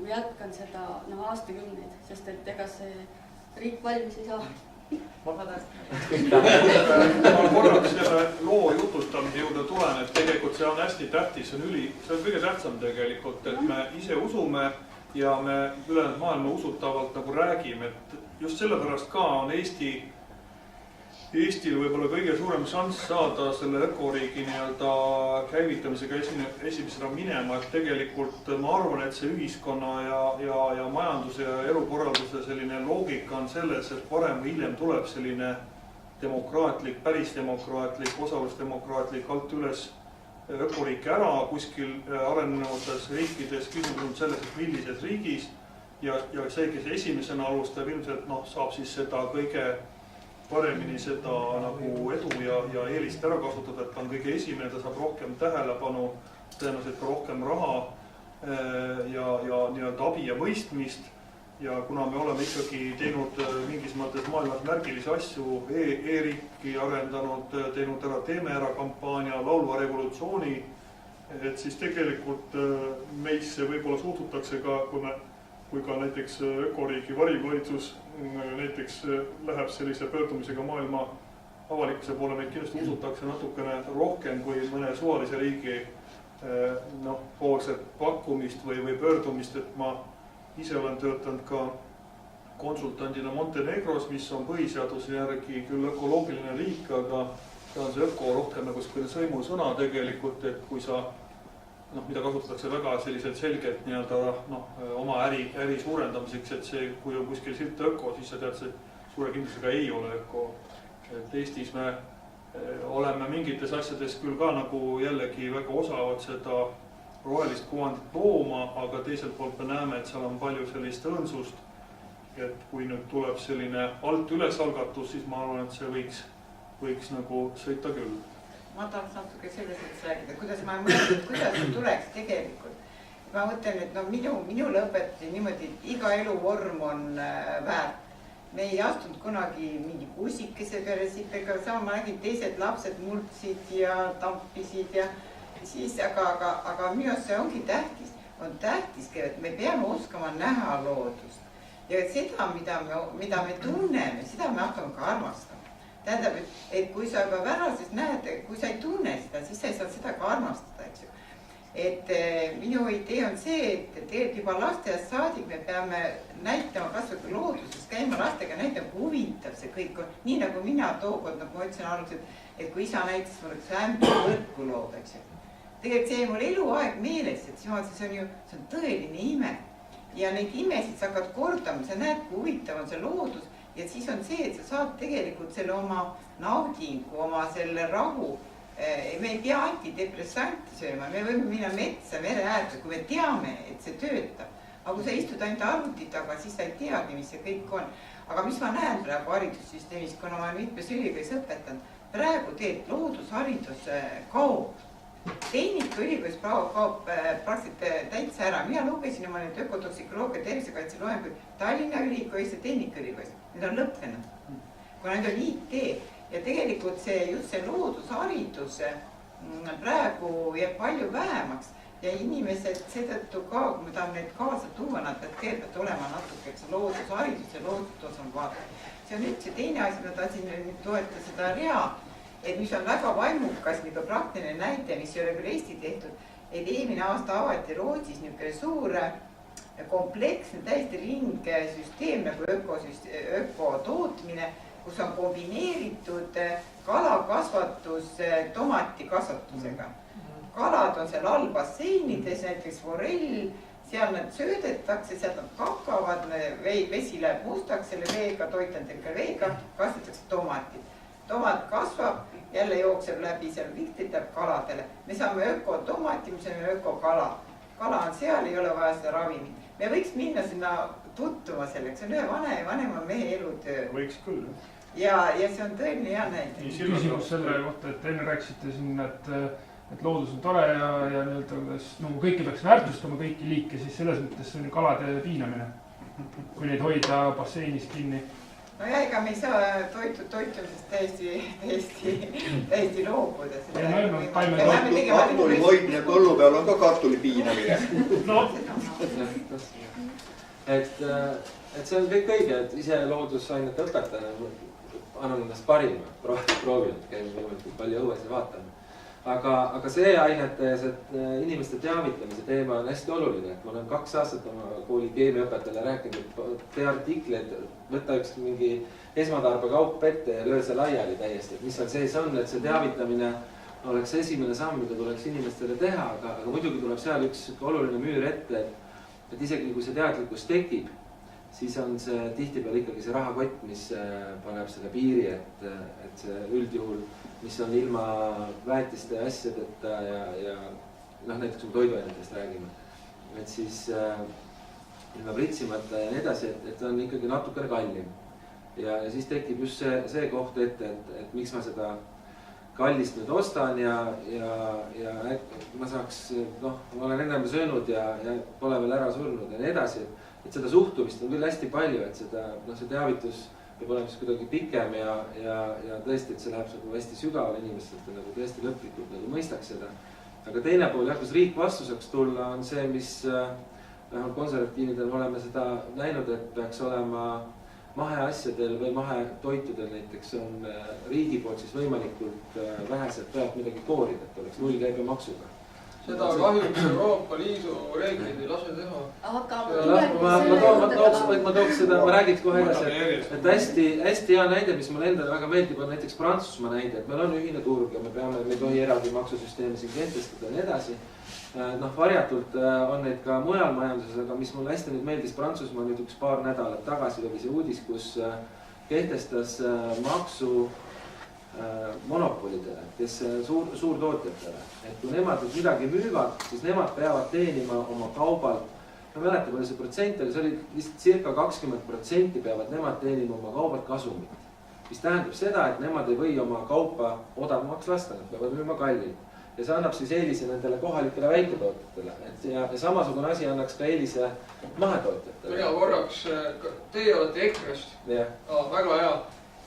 jätkan seda aastakümneid, sest et ega see riik valmis ei saa. Ma korraks selle loo jutustamise juurde tulen, et tegelikult see on hästi tähtis, see on kõige tähtsam tegelikult, et me ise usume ja me ülejäänud maailma usutavalt nagu räägime, et just sellepärast ka on Eestil võib-olla kõige suurem šanss saada selle ökoriigi käivitamisega esimesena minema, et tegelikult ma arvan, et see ühiskonna ja majanduse ja elukorralduse selline loogika on selles, et varem või hiljem tuleb selline demokraatlik, päris demokraatlik, osalusdemokraatlik alt üles ökoriik ära kuskil arenevates riikides. Küsimus on selles, et millises riigis ja see, kes esimesena alustab, ilmselt saab siis seda kõige paremini seda nagu edu ja eelist ära kasutada, et ta on kõige esimene, ta saab rohkem tähelepanu, tõenäoliselt ka rohkem raha ja nii-öelda abi ja mõistmist. Ja kuna me oleme ikkagi teinud mingis mõttes maailmas märgilisi asju, e-riiki arendanud, teinud ära Teeme ära kampaania, laulva revolutsiooni, et siis tegelikult meisse võib-olla suhtutakse ka, kui ka näiteks ökoriigi varivalitsus näiteks läheb sellise pöördumisega maailma avalikkuse poole, meid kindlasti usutakse natukene rohkem kui mõne suvalise riigi poolset pakkumist või pöördumist, et ma ise olen töötanud ka konsultandina Montenegros, mis on põhiseaduse järgi küll ökoloogiline riik, aga ta on see öko rohkem nagu sõimusõna tegelikult, et kui sa mida kasutatakse väga selliselt selgelt oma äri suurendamiseks, et see, kui on kuskil silt öko, siis sa tead, see suure kindlusega ei ole öko. Et Eestis me oleme mingites asjades küll ka nagu jällegi väga osavad seda rohelist kuvandit looma, aga teiselt poolt me näeme, et seal on palju sellist õõnsust, et kui nüüd tuleb selline alt üles algatus, siis ma arvan, et see võiks nagu sõita küll. Ma tahaks natuke sellest rääkida, kuidas ma mõtlen, kuidas see tuleks tegelikult. Ma mõtlen, et minule õpetati niimoodi, et iga eluvorm on väärt. Me ei astunud kunagi mingi kussikese peale sipega, sama ma nägin, teised lapsed multsid ja tampisid ja siis, aga minu arust see ongi tähtis. On tähtis, et me peame oskama näha loodust. Ja seda, mida me tunneme, seda me hakkame ka armastama. Tähendab, et kui sa juba värases näed, kui sa ei tunne seda, siis sa ei saa seda ka armastada, eks ju. Et minu idee on see, et tegelikult juba lasteaiast saadik me peame näitama kasvõi looduses, käima lastega näitama, kui huvitav see kõik on. Nii nagu mina tookord, nagu ma ütlesin alguses, et kui isa näitas mulle, et see ämbri võrku loob, eks ju. tegelikult see mul eluaeg meeles, et see on tõeline ime. Ja neid imesid sa hakkad kordama, sa näed, kui huvitav on see loodus ja siis on see, et sa saad tegelikult selle oma naudingu, oma selle rahu. Me ei pea antidepressanti sööma, me võime minna metsa, mere äärde, kui me teame, et see töötab. Aga kui sa istud ainult arvuti taga, siis sa ei teagi, mis see kõik on. Aga mis ma näen praegu haridussüsteemis, kuna ma olen mitmes ülikoolis õpetanud, praegu teed loodusharidus kaob. Tehnikaülikoos kaob praktiliselt täitsa ära. Mina lugesin oma nüüd ökotoksikoloogia tervisekaitse loenguid Tallinna ülikoolis ja Tehnikaülikoolis. Need on lõppenud, kuna need on IT ja tegelikult just see loodusharidus praegu jääb palju vähemaks ja inimesed seetõttu ka, kui me tahame neid kaasa tuua, nad peavad olema natuke loodusharidus ja loodustasand vaata. See on üldse teine asi, ma tahtsin nüüd toeta seda rea. Et mis on väga vaimukas, niisugune praktiline näite, mis ei ole küll Eesti tehtud, et eelmine aasta avati Rootsis niisugune suur kompleksne, täiesti ringsüsteem nagu ökotootmine, kus on kombineeritud kalakasvatus tomatikasvatusega. Kalad on seal all basseinides, näiteks forell, seal nad söödetakse, sealt nad kakavad, vesi läheb mustaks, selle veega, toitandega veega, kasvatakse tomatit. Tomat kasvab, jälle jookseb läbi, seal viktitab kaladele. Me saame ökotomati, me saame ökokala. Kala on seal, ei ole vaja seda ravimit. Me võiks minna sinna tuttuma selleks, see on ühe vanema mehe elutöö. Võiks küll. Ja see on tõeline hea näide. Küsimus selle kohta, et enne rääkisite siin, et loodus on tore ja kuidas kõiki peaks väärtustama, kõiki liike, siis selles mõttes see on kalade piinamine, kui neid hoida basseinis kinni. No ja ega me ei saa toitumisest täiesti loobuda. Kartuli hoidmine põllu peal on ka kartuli piinamine. Et see on kõik õige, et ise loodusainete õpetajana annan endast parima, proovinud, käime võimalikult palju õues ja vaatame. Aga see ainete ja see inimeste teavitamise teema on hästi oluline. Ma olen 2 aastat oma kooli keemiaõpetajale rääkinud, tee artikleid, võta üks mingi esmatarbekaup ette ja löö see laiali täiesti, et mis seal sees on, et see teavitamine oleks esimene samm, mida tuleks inimestele teha, aga muidugi tuleb seal üks oluline müür ette, et isegi kui see teadlikkus tekib, siis on see tihtipeale ikkagi see rahakott, mis paneb selle piiri, et see üldjuhul, mis on ilma väetiste asjadeta ja näiteks kui toiduainetest räägime, et siis ilma pritsimata ja nii edasi, et on ikkagi natukene kallim. Ja siis tekib just see koht ette, et miks ma seda kallist nüüd ostan ja ma saaks, ma olen ennem söönud ja pole veel ära surnud ja nii edasi, et seda suhtumist on küll hästi palju, et see teavitus peab olema siis kuidagi pikem ja tõesti, et see läheb hästi sügavale inimestelt ja nagu tõesti lõplikult nagu mõistaks seda. Aga teine pool, kus riik vastuseks tulla, on see, mis vähemalt konservatiividel oleme seda näinud, et peaks olema maheasjadel või mahetoitudel näiteks on riigi poolt siis võimalikult väheselt peab midagi koorida, et oleks nullkäibemaksuga. Seda kahjuks Euroopa Liidu reeglid ei lase teha. Ma tooks seda, ma räägiks kohe edasi, et hästi hea näide, mis mulle endale väga meeldib, on näiteks Prantsusmaa näide, et meil on ühine turg ja me ei tohi eraldi maksusüsteemi siin kehtestada ja nii edasi. Varjatult on neid ka mujal majanduses, aga mis mulle hästi nüüd meeldis Prantsusmaa nüüd üks paar nädalat tagasi oli see uudis, kus kehtestas maksu monopolidele, kes suurtootjatele, et kui nemad midagi müüvad, siis nemad peavad teenima oma kaubalt, ma mäletan, palju see protsent oli, see oli lihtsalt circa 20% peavad nemad teenima oma kaubalt kasumit, mis tähendab seda, et nemad ei või oma kaupa odavamaks lasta, nad peavad müüma kallilt. Ja see annab siis eelise nendele kohalikele väiketootjatele. Ja samasugune asi annaks ka eelise mahetootjatele. Mina korraks, teie olete EKRE-st. Väga hea.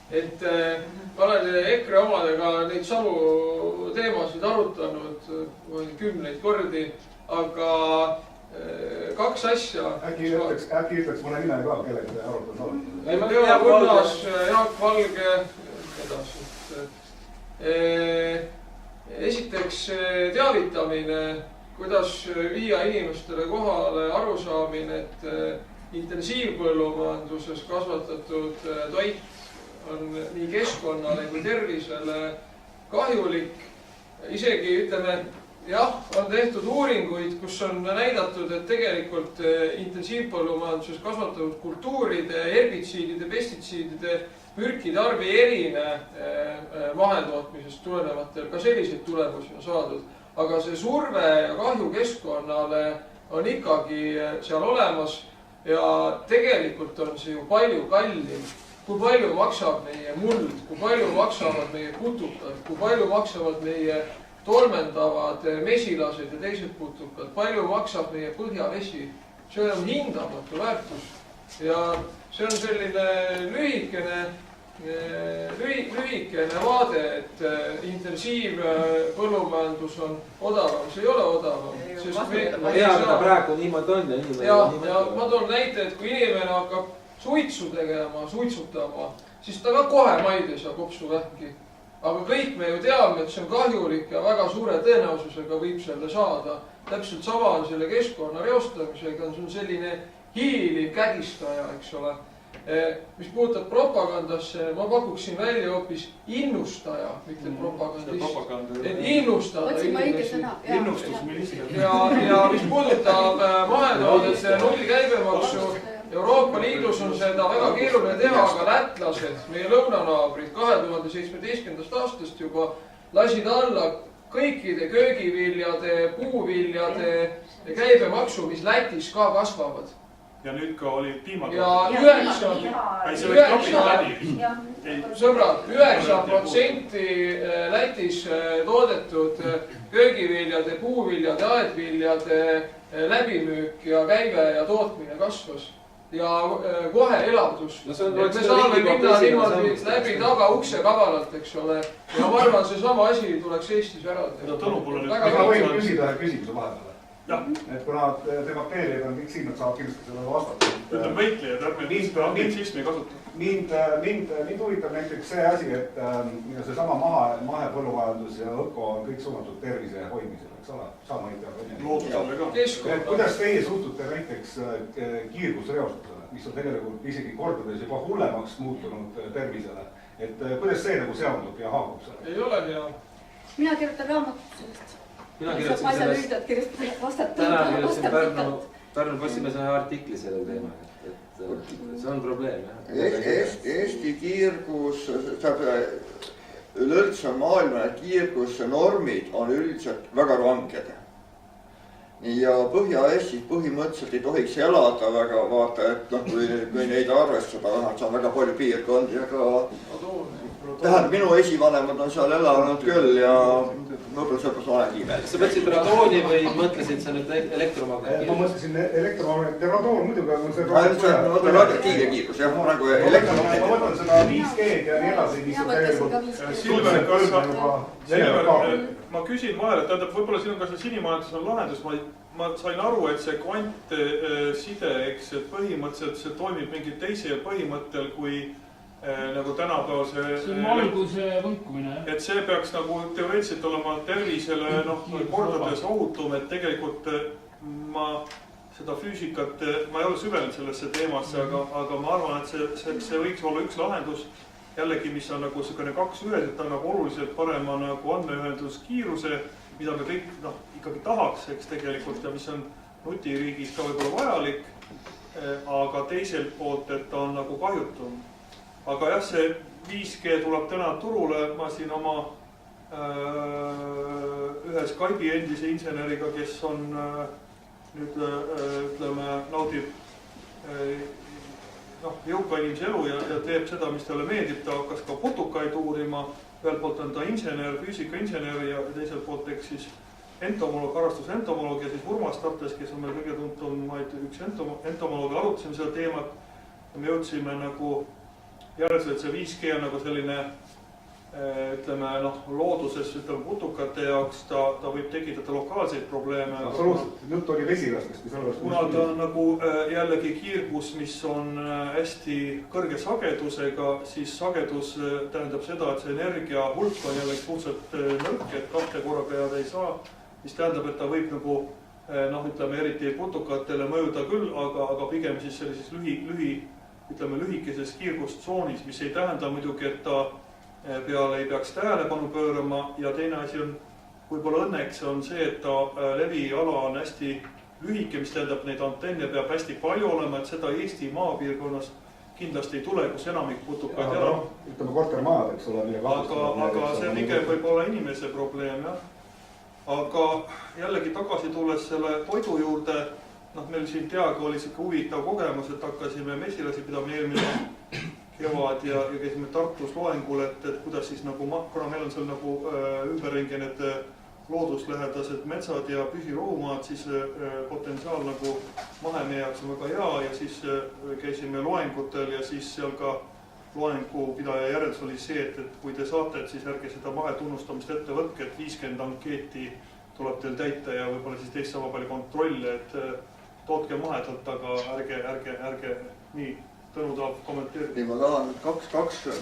Et ma olen EKRE omadega neid samu teemasid arutanud 10 kordi, aga 2 asja. Äkki ütleks mõne nime ka, kellega te arutanud olete? Leo Kunnas, Jaak Valge, edasi. Esiteks teavitamine, kuidas viia inimestele kohale arusaamine, et intensiivpõllumajanduses kasvatatud toit on nii keskkonnale kui tervisele kahjulik. Isegi ütleme, jah, on tehtud uuringuid, kus on näidatud, et tegelikult intensiivpõllumajanduses kasvatatud kultuuride, herbitsiidide, pestitsiidide, mürkide arv ei erine mahetootmisest tulenevatel, ka selliseid tulemusi on saadud. Aga see surve ja kahju keskkonnale on ikkagi seal olemas ja tegelikult on see ju palju kallim. Kui palju maksab meie muld, kui palju maksavad meie putukad, kui palju maksavad meie tolmendavad mesilased ja teised putukad, palju maksab meie põhjavesi. See on hindamatu väärtus ja see on selline lühikene vaade, et intensiivpõllumajandus on odavam. See ei ole odavam. Ma tean, et praegu niimoodi on. Ja ma toon näite, et kui inimene hakkab suitsu tegema, suitsutama, siis ta ka kohe maid ei saa kopsuvähki. Aga kõik me ju teame, et see on kahjulik ja väga suure tõenäosusega võib selle saada. Täpselt sama on selle keskkonna reostamisega, see on selline hiiliv kägistaja, eks ole. Mis puudutab propagandasse, ma pakuksin välja hoopis innustaja, mitte propagandist. Et innustada inimesi. Ja mis puudutab mahetoodete nulli käibemaksu, Euroopa Liidus on seda väga keeruline teha, aga lätlased, meie lõunanaabrid 2017. aastast juba lasid alla kõikide köögiviljade, puuviljade käibemaksu, mis Lätis ka kasvavad. Ja nüüd ka oli piimad. Ja 9% Lätis toodetud köögiviljade, puuviljade, aedviljade läbimüük ja käive ja tootmine kasvas. Ja kohe elavdus. Me saame minna niimoodi läbi taga ukse kavalalt, eks ole. Ja ma arvan, see sama asi tuleks Eestis ära teha. Ma võin küsida küsimuse vahepeale. Et kuna debateerijad on kõik siin, nad saavad kindlasti sellele vastata. Ütleme võitlejad, ärme anglicismi kasuta. Mind huvitab näiteks see asi, et seesama mahepõllumajandus ja õko on kõik suunatud tervise hoidmisele, eks ole? Sama loodusele ka. Kuidas teie suhtute näiteks kiirgusreostusele, mis on tegelikult isegi kordades juba hullemaks muutunud tervisele? Et kuidas see nagu seondub ja haakub selle? Ei ole hea. Mina kirjutan raamatut sellest. Ma ei saa lühidalt vastata. Täna kirjutasin Pärnu Postimees artikli sellel teemal, et see on probleem. Eesti kiirgus, üleüldse maailma kiirguse normid on üldiselt väga ranged. Ja Põhja-Eestis põhimõtteliselt ei tohiks elada väga, vaata, et kui neid arvestada, see on väga palju piirkondi, aga tähendab, minu esivanemad on seal elanud küll ja võib-olla sellepärast olengi imelik. Sa mõtlesid radooni või mõtlesid sa nüüd elektromagnetit? Ma mõtlesin elektromagnetit ja radoon muidugi on see radioaktiivne kiirgus, jah, praegu elektromagnetit. Ma mõtlen seda 5G-d ja nii edasi, mis on tegelikult Silver, ma küsin vahel, et tähendab, võib-olla siin on ka see sinimajandus on lahendus, ma sain aru, et see kvantside, eks, et põhimõtteliselt see toimib mingi teise põhimõttel kui nagu tänapäeval see on valguse võnkumine. Et see peaks nagu teoreetiliselt olema tervisele kordades ohutum, et tegelikult ma seda füüsikat, ma ei ole süvenenud sellesse teemasse, aga ma arvan, et see võiks olla üks lahendus jällegi, mis on nagu selline 2 ühes, et ta on nagu oluliselt parema nagu andmeühenduskiiruse, mida me kõik ikkagi tahaks, eks tegelikult, ja mis on nutiriigis ka võib-olla vajalik, aga teiselt poolt, et ta on nagu kahjutum. Aga jah, see 5G tuleb täna turule, ma siin oma ühe Skype'i endise inseneriga, kes on nüüd, ütleme, naudib jõuka inimese elu ja teeb seda, mis talle meeldib, ta hakkas ka putukaid uurima, ühelt poolt on ta insener, füüsikainsener ja teiselt poolt eks siis entomoloog, harrastusentomoloog ja siis Urmas Tartes, kes on meil kõige tuntumaid üks entomoloog, arutasime seda teemat ja me jõudsime nagu järelikult see 5G on nagu selline, ütleme, looduses, ütleme, putukate jaoks ta võib tekitada lokaalseid probleeme. Absoluutselt, jutt oli vesilastest. Kuna ta on nagu jällegi kiirgus, mis on hästi kõrge sagedusega, siis sagedus tähendab seda, et see energia hulk on jällegi suhteliselt nõrk, et 2 korraga jääda ei saa, mis tähendab, et ta võib nagu, ütleme, eriti putukatele mõjuda küll, aga pigem siis sellises lühikeses kiirgustsoonis, mis ei tähenda muidugi, et ta peale ei peaks tähelepanu pöörama ja teine asi on võib-olla õnneks on see, et ta leviala on hästi lühike, mis tähendab, neid antenne peab hästi palju olema, et seda Eesti maapiirkonnas kindlasti ei tule, kus enamik putukaid elab. Ütleme kortermajad, eks ole. Aga see on pigem võib-olla inimese probleem, jah. Aga jällegi tagasi tulles selle toidu juurde, meil siin Teaga oli siuke huvitav kogemus, et hakkasime mesilasi pidama eelmine kevad ja käisime Tartus loengul, et kuidas siis nagu, kuna meil on seal nagu ümberringi need looduslähedased metsad ja püsirohumaad, siis potentsiaal nagu mahemee jaoks on väga hea ja siis käisime loengutel ja siis seal ka loengupidaja järeldus oli see, et kui te saate, et siis ärge seda mahetunnustamist ette võtke, et 50 ankeeti tuleb teil täita ja võib-olla siis teist sama palju kontrolle, et tootke mahedalt, aga ärge nii. Tõnu tahab kommenteerida. Nii, ma tahan kaks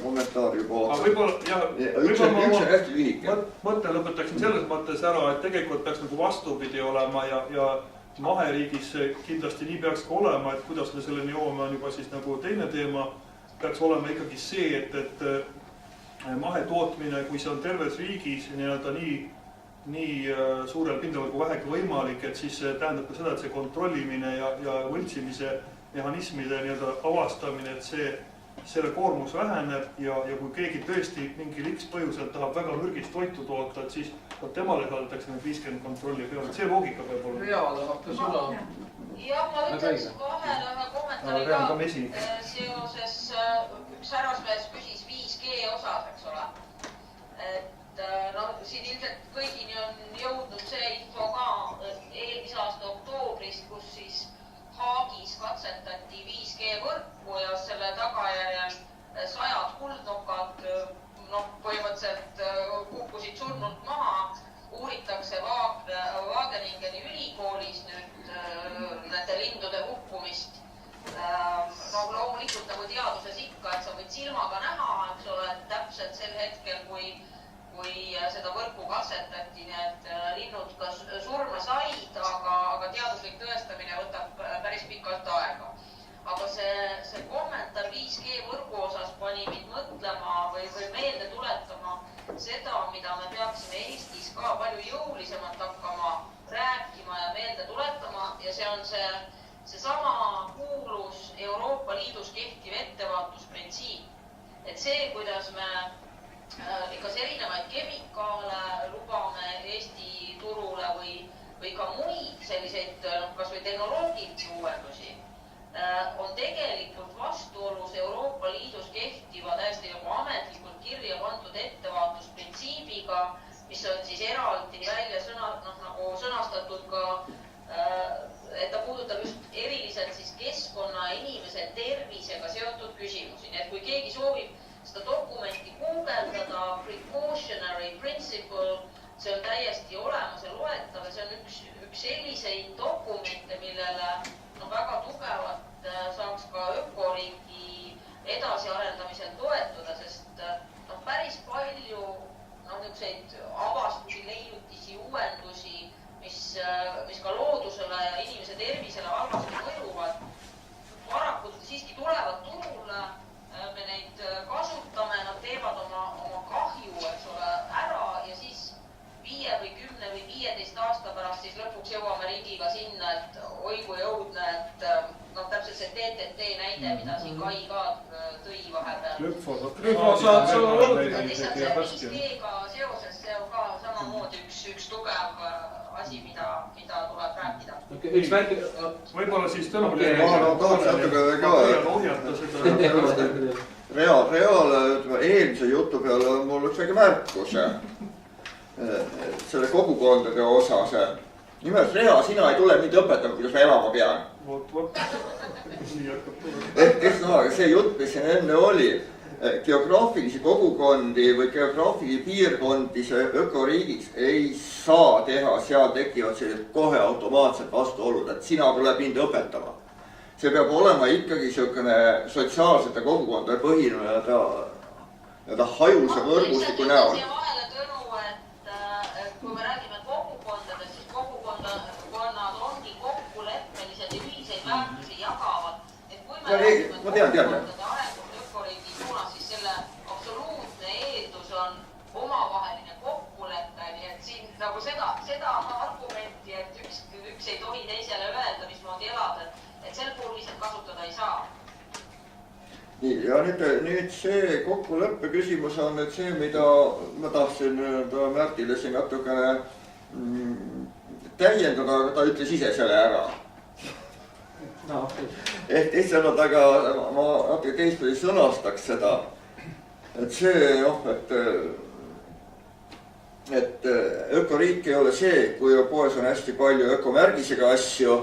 kommentaari juba otsa. Aga võib-olla, jah, üks on hästi lühike. Mõtte lõpetaksin selles mõttes ära, et tegelikult peaks nagu vastupidi olema ja maheriigis kindlasti nii peaks ka olema, et kuidas me selleni joome on juba siis nagu teine teema. Peaks olema ikkagi see, et mahetootmine, kui see on terves riigis nii-öelda nii suurel pindalal kui vähegi võimalik, et siis tähendab ka seda, et see kontrollimine ja võltsimise mehhanismide avastamine, et selle koormus väheneb ja kui keegi tõesti mingil X põhjusel tahab väga mürgist toitu toota, et siis temale saadetakse need 50 kontrolli peale, et see loogika peab olema. Rea tahab ka sõna. Jah, ma ütleks vahele ühe kommentaari ka seoses, üks härrasmees küsis 5G osas, eks ole. Et siin ilmselt kõigini on jõudnud see info ka eelmise aasta oktoobris, kus siis Haagis katsetati 5G võrku ja selle tagajärjel 100 kuldnokad põhimõtteliselt kukkusid surnult maha. Uuritakse Wageningeni ülikoolis nüüd nende lindude hukkumist. Loomulikult nagu teaduses ikka, et sa võid silmaga näha, eks ole, et täpselt sel hetkel, kui seda võrku katsetati, need linnud ka surma said, aga teaduslik tõestamine võtab päris pikalt aega. Aga see kommentaar 5G võrgu osas pani mind mõtlema või meelde tuletama seda, mida me peaksime Eestis ka palju jõulisemalt hakkama rääkima ja meelde tuletama ja see on seesama kuulus Euroopa Liidus kehtiv ettevaatusprintsiip. Et see, kuidas me kas erinevaid kemikaale lubame Eesti turule või ka muid selliseid kas või tehnoloogilisi uuendusi, on tegelikult vastuolus Euroopa Liidus kehtiva täiesti nagu ametlikult kirja pandud ettevaatusprintsiibiga, mis on siis eraldi välja sõnastatud ka, et ta puudutab just eriliselt siis keskkonna ja inimese tervisega seotud küsimusi. Nii et kui keegi soovib seda dokumenti guugeldada, precautionary principle, see on täiesti olemas ja loetav ja see on üks selliseid dokumente, millele väga tugevalt saaks ka ökoriigi edasiarendamisel toetuda, sest päris palju niisuguseid avastusi, leiutisi, uuendusi, mis ka loodusele ja inimese tervisele halvasti mõjuvad, paraku siiski tulevad turule. Me neid kasutame, nad teevad oma kahju, eks ole, ära ja siis 5 või 10 või 15 aasta pärast siis lõpuks jõuame riigiga sinna, et oi kui õudne, et täpselt see TTT näide, mida siin Kai ka tõi vahepeal. Lihtsalt see 5G-ga seoses, see on ka samamoodi üks tugev asi, mida tuleb rääkida. Üks väike... Võib-olla siis täna ohjata seda eelmise jutu peale on mul üks väike märkus selle kogukondade osas. Nimelt, Rea, sina ei tule mind õpetama, kuidas ma elama pean. See jutt, mis siin enne oli, geograafilisi kogukondi või geograafilisi piirkondi see ökoriigis ei saa teha, seal tekivad sellised kohe automaatselt vastuolud, et sina tuleb mind õpetama. See peab olema ikkagi niisugune sotsiaalsete kogukondade põhine ja hajulise võrgustiku näol. Vahele Tõnu, et kui me räägime kogukondadest, siis kogukonnad ongi kokkuleppelised ja ühiseid väärtusi jagavad. Et kui me räägime kogukondade arengut ökoriigi suunas, siis selle absoluutne eeldus on omavaheline kokkulepe, nii et siin nagu nii, ja nüüd see kokkuleppe küsimus on nüüd see, mida ma tahtsin Märtile siin natukene täiendada, aga ta ütles ise selle ära. No, okay. Ehk teistsõnad, aga ma natuke teistpidi sõnastaks seda, et see, et ökoriik ei ole see, kui poes on hästi palju ökomärgisega asju,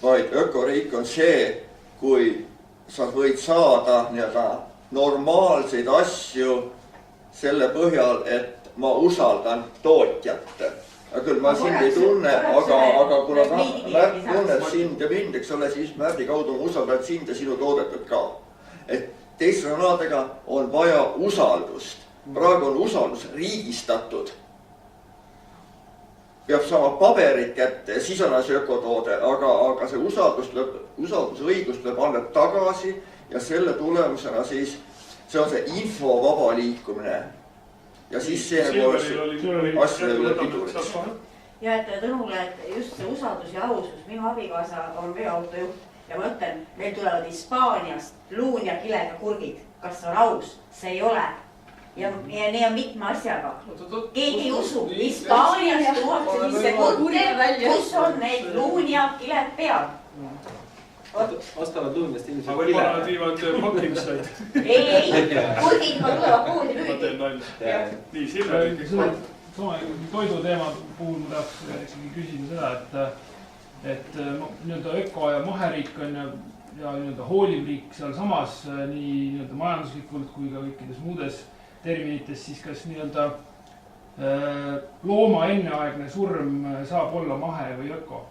vaid ökoriik on see, kui sa võid saada normaalseid asju selle põhjal, et ma usaldan tootjat. Küll ma sind ei tunne, aga kuna Märt tunneb sind ja mind, eks ole, siis Märdi kaudu ma usaldan sind ja sinu toodetud ka. Et teiste sõnadega on vaja usaldust. Praegu on usaldus riigistatud. Peab saama paberit kätte ja siis on asi ökotoode, aga see usaldusõigus tuleb anda tagasi ja selle tulemusena siis see on see info vaba liikumine. Ja siis see asja üle piduriks. Ja et Tõnule, et just see usaldus ja ausus, minu abikaasa on veoautojuht ja ma ütlen, meil tulevad Hispaaniast luun ja kilega kurgid. Kas on aus? See ei ole. Ja nii on mitme asjaga. Keegi ei usu. Hispaaniast tuuakse sisse kurgid, kus on neid luun ja kiled peal. Ostavad luunjast ilmselt kiled. Võib-olla nad viivad pakkimissaid. Ei, kurgid ma tulevad poodi müüdi. Nii, Silver. Toiduteema puhul ma tahaks küsida seda, et öko ja maheriik on ja hooliv riik seal samas nii majanduslikult kui ka kõikides muudes terminites, siis kas looma enneaegne surm saab olla mahe või öko?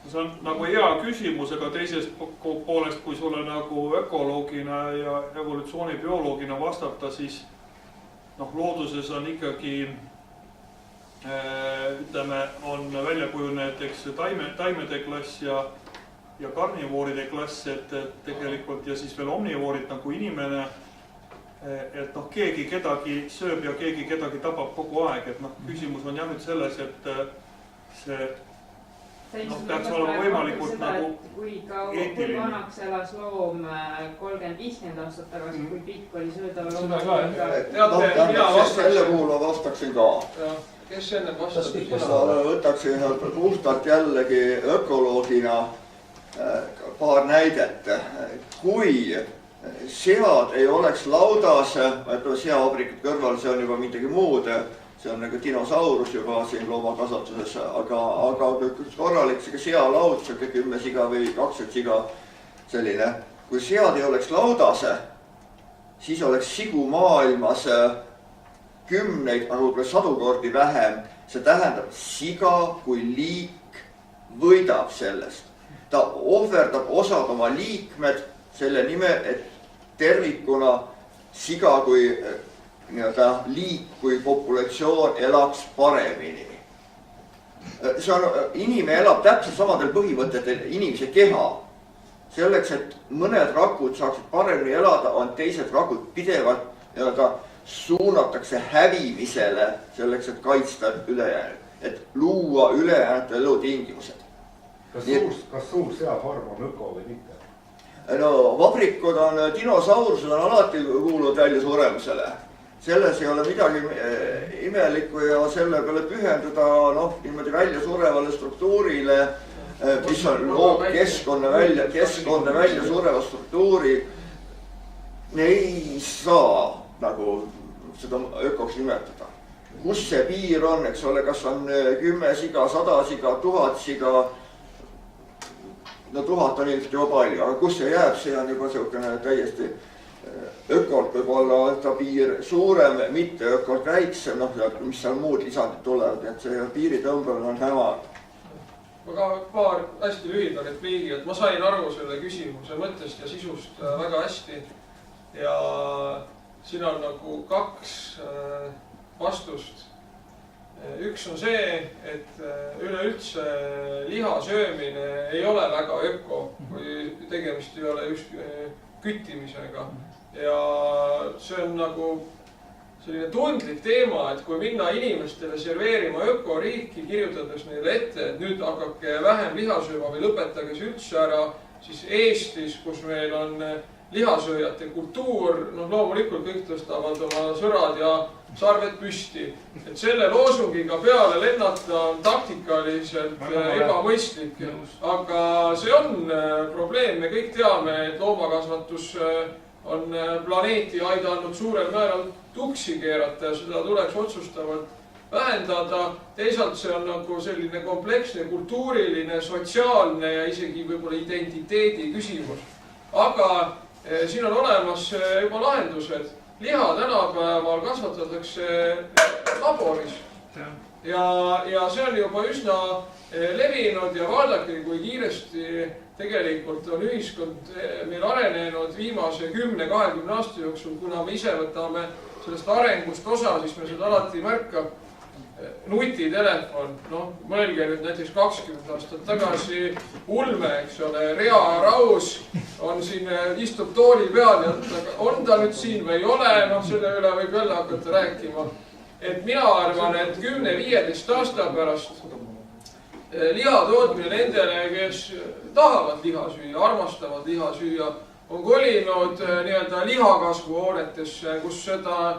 See on nagu hea küsimus, aga teisest poolest, kui sulle nagu ökoloogina ja evolutsioonibioloogina vastata, siis looduses on ikkagi, ütleme, on välja kujunenud taimede klass ja karnivooride klass, et tegelikult ja siis veel omnivoorid nagu inimene, et keegi kedagi sööb ja keegi kedagi tapab kogu aeg, et küsimus on jah nüüd selles, et see peaks olema võimalikult nagu eetiline. Kui vanaks elas loom 30-50 aastat tagasi, kui pikk oli söödava looma? Selle puhul ma vastaksin ka. Kes enne vastas? Ma võtaksin puhtalt jällegi ökoloogina paar näidet. Kui sead ei oleks laudas, seavabrikud kõrval, see on juba midagi muud, see on nagu dinosaurus juba siin loomakasvatuses, aga korralik sealaud, 10 siga või 20 siga selline. Kui sead ei oleks laudas, siis oleks sigu maailmas kümneid, aga võib-olla 100 kordi vähem. See tähendab, siga kui liik võidab sellest. Ta ohverdab osad oma liikmed selle nime, et tervikuna siga kui liik kui populatsioon elaks paremini. Inimene elab täpselt samadel põhimõtetel inimese keha. Selleks, et mõned rakud saaksid paremini elada, on teised rakud pidevalt suunatakse hävimisele selleks, et kaitsta ülejäänud, et luua ülejäänud elutingimused. Kas suur seafarm on öko või mitte? Vabrikud on, dinosaurused on alati kuulunud välja suremusele. Selles ei ole midagi imelikku ja selle peale pühenduda niimoodi välja surevale struktuurile, mis on loob keskkonna välja sureva struktuuri, ei saa nagu seda ökoks nimetada. Kus see piir on, eks ole, kas on 10 siga, 100 siga, 1000 siga, 1000 on ilmselt juba palju, aga kus see jääb, see on juba selline täiesti ökolt võib olla ta piir suurem, mitte ökolt väiksem, mis seal muud lisandid tulevad, et see piiri tõmbamine on hämar. Aga paar hästi lühida repliigi, et ma sain aru selle küsimuse mõttest ja sisust väga hästi ja siin on nagu 2 vastust. Üks on see, et üleüldse liha söömine ei ole väga öko, kui tegemist ei ole just küttimisega. Ja see on nagu selline tundlik teema, et kui minna inimestele serveerima ökoriiki, kirjutades neile ette, et nüüd hakake vähem liha sööma või lõpetage see üldse ära, siis Eestis, kus meil on lihasööjate kultuur, noh loomulikult kõik tõstavad oma sõrad ja sarved püsti. Et selle loosungiga peale lennata on taktikaliselt ebamõistlik, aga see on probleem. Me kõik teame, et loomakasvatus on planeeti aidanud suurel määral tuksi keerata ja seda tuleks otsustavalt vähendada. Teisalt see on nagu selline kompleksne kultuuriline, sotsiaalne ja isegi võib-olla identiteedi küsimus. Aga siin on olemas juba lahendused. Liha tänapäeval kasvatatakse laboris ja see on juba üsna levinud ja vaadake, kui kiiresti tegelikult on ühiskond meil arenenud viimase 10-20 aasta jooksul, kuna me ise võtame sellest arengust osa, siis me seda alati ei märka. Nutitelefon, noh, mõelge nüüd näiteks 20 aastat tagasi ulme, eks ole, Rea Raus on siin, istub tooli peal ja on ta nüüd siin või ei ole, noh, selle üle võib jälle hakata rääkima. Et mina arvan, et 10-15 aasta pärast liha tootmine nendele, kes tahavad liha süüa, armastavad liha süüa, on kolinud nii-öelda lihakasvuhoonetesse, kus seda,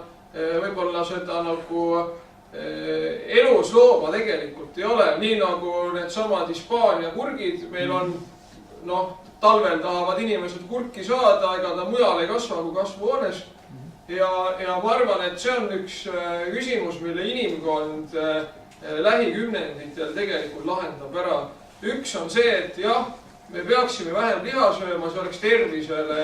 võib-olla seda nagu eluslooma tegelikult ei ole, nii nagu need samad Hispaania kurgid, meil on, noh, talvel tahavad inimesed kurki saada, ega ta mujal ei kasva kui kasvuhoones. Ja ma arvan, et see on üks küsimus, mille inimkond lähikümnenditel tegelikult lahendab ära. Üks on see, et jah, me peaksime vähem liha sööma, see oleks tervisele,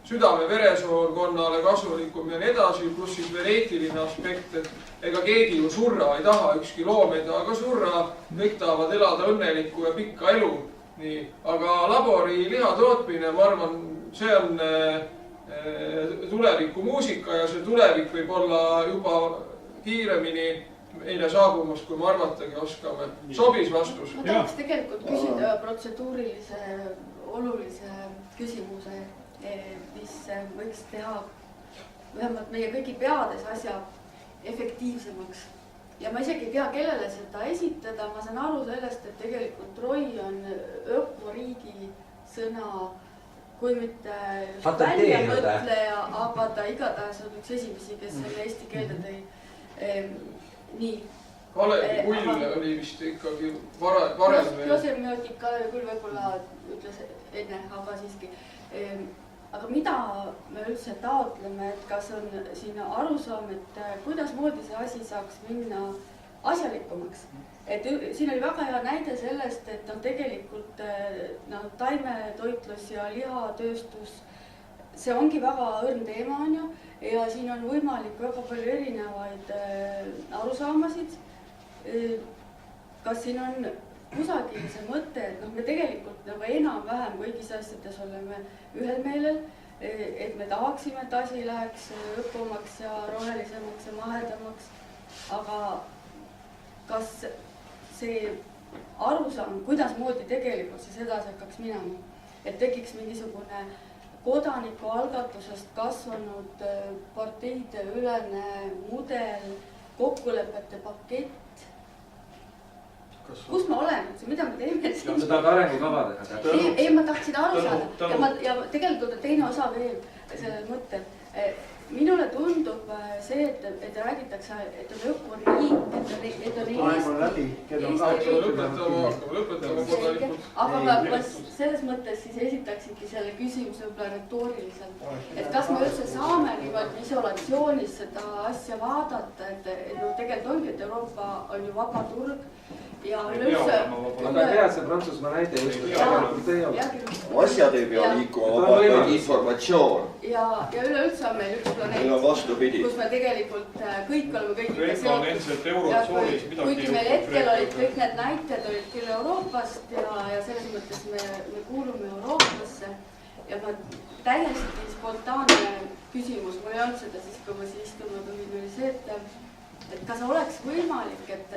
südame-veresoonkonnale kasulikum ja nii edasi, pluss siis veel eetiline aspekt, et ega keegi ju surra ei taha, ükski loom ei taha ka surra, kõik tahavad elada õnnelikku ja pikka elu. Nii. Aga labori liha tootmine, ma arvan, see on tuleviku muusika ja see tulevik võib olla juba kiiremini meile saabumas, kui me arvatagi oskame. Sobis vastus? Ma tahaks tegelikult küsida protseduurilise olulise küsimuse, mis võiks teha vähemalt meie kõigi peades asja efektiivsemaks. Ja ma isegi ei tea, kellele seda esitada. Ma saan aru sellest, et tegelikult Roy on ökoriigi sõna, kui mitte väljamõtleja, aga ta igatahes on üks esimesi, kes selle eesti keelde tõi. Nii. Kalevi Kull oli vist ikkagi varem. Josemiotik Kalevi Kull võib-olla ütles enne, aga siiski. Aga mida me üldse taotleme, et kas on siin arusaam, et kuidas moodi see asi saaks minna asjalikumaks? Et siin oli väga hea näide sellest, et on tegelikult taimetoitlus ja lihatööstus, see ongi väga õrn teema, on ju, ja siin on võimalik väga palju erinevaid arusaamasid. Kas siin on kusagil see mõte, et me tegelikult nagu enam-vähem kõigis asjades oleme ühel meelel, et me tahaksime, et asi läheks õppumaks ja rohelisemaks ja mahedamaks, aga kas see arusaam, kuidas moodi tegelikult siis edasi hakkaks minema, et tekiks mingisugune kodanikualgatusest kasvanud parteide ülene mudel, kokkulepete pakett. Kus me oleme, mida me teeme siin? Seda ka arengukava teha. Ei, ma tahtsin aru saada ja tegelikult on teine osa veel sellel mõttel. Minule tundub see, et räägitakse, et on ökoriik, et on aga ma selles mõttes siis esitaksingi selle küsimuse retooriliselt, et kas me üldse saame niimoodi isolatsioonis seda asja vaadata, et tegelikult ongi, et Euroopa on ju vaba turg ja üleüldse... Aga hea, see Prantsusmaa näide just, et tegelikult ei ole. Asjad ei pea liikuma vabalt, informatsioon. Ja üleüldse on meil üks planeet, meil on vastupidi, kus me tegelikult kõik oleme kõigiga seotud. Kuigi meil hetkel olid kõik need näited olid küll Euroopast ja selles mõttes me kuulume Euroopasse ja ma täiesti spontaanne küsimus, mul ei olnud seda siis, kui ma siia istuma tulin, oli see, et kas oleks võimalik, et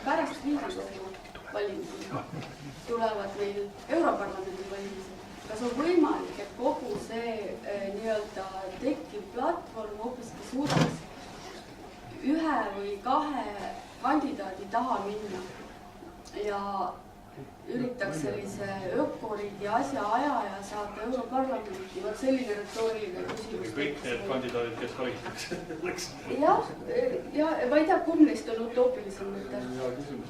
pärast Riigikogu valimisi tulevad meil Europarlamendi valimised, kas on võimalik, et kogu see nii-öelda tekkiv platvorm hoopiski suudaks ja saada Europarlamenti, vot selline retooriline küsimus. kõik need kandidaadid, kes valitakse. jah, ja ma ei tea, kumb neist on utoopilisem nüüd.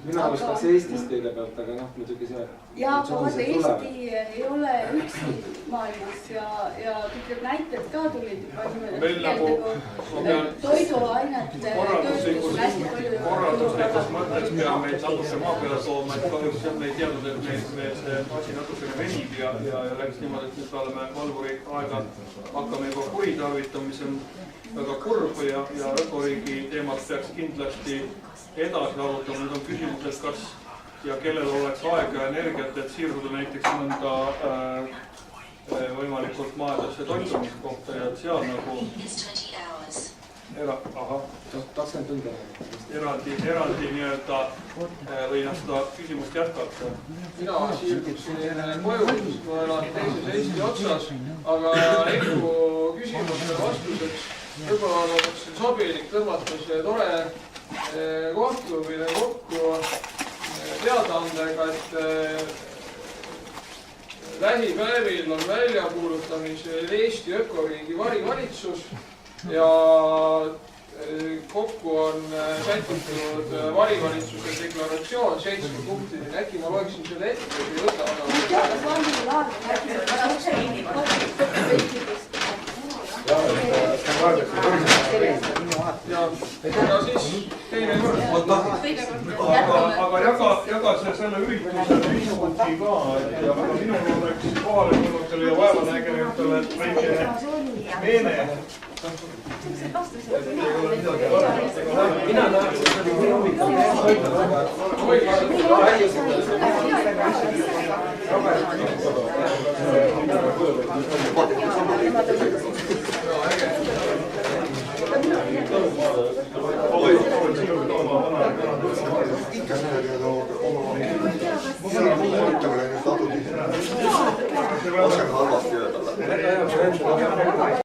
mina alustaks Eestist kõigepealt, aga noh, muidugi see. ja, aga vaata, Eesti ei ole üksi maailmas ja kõik näited ka tulid juba toiduainete tööstus hästi palju. korralduslikus mõttes peame meid natuke maa peale tooma, et kahjuks jah, me ei teadnud, et meil see asi natukene venib ja läks niimoodi, et nüüd me oleme valvuri aega hakkame juba kuritarvitama, mis on väga kurb ja ökoriigi teemat peaks kindlasti edasi arutama. Nüüd on küsimus, et kas ja kellel oleks aega ja energiat, et siirduda näiteks mõnda võimalikult maadesse toitumise kohta ja et seal nagu eraldi nii-öelda või seda küsimust jätkata. mina siirdusin koju, ma elan teises Eesti otsas, aga Heiku küsimusele vastuseks võib-olla oleks sobilik tõmmata see tore kohtumine kokku teadaandega, et lähipäevil on väljakuulutamisel Eesti ökoriigi varivalitsus ja kokku on sätitud varivalitsuse deklaratsioon 7 punktini. Äkki ma loeksin selle ette või võta ja siis teine kord. aga jaga selle ürituse Facebooki ka ja minul oleks kohale tulnutele ja vaevanägijatele väikene meene. mina näeks, et see on nii halvasti öelda.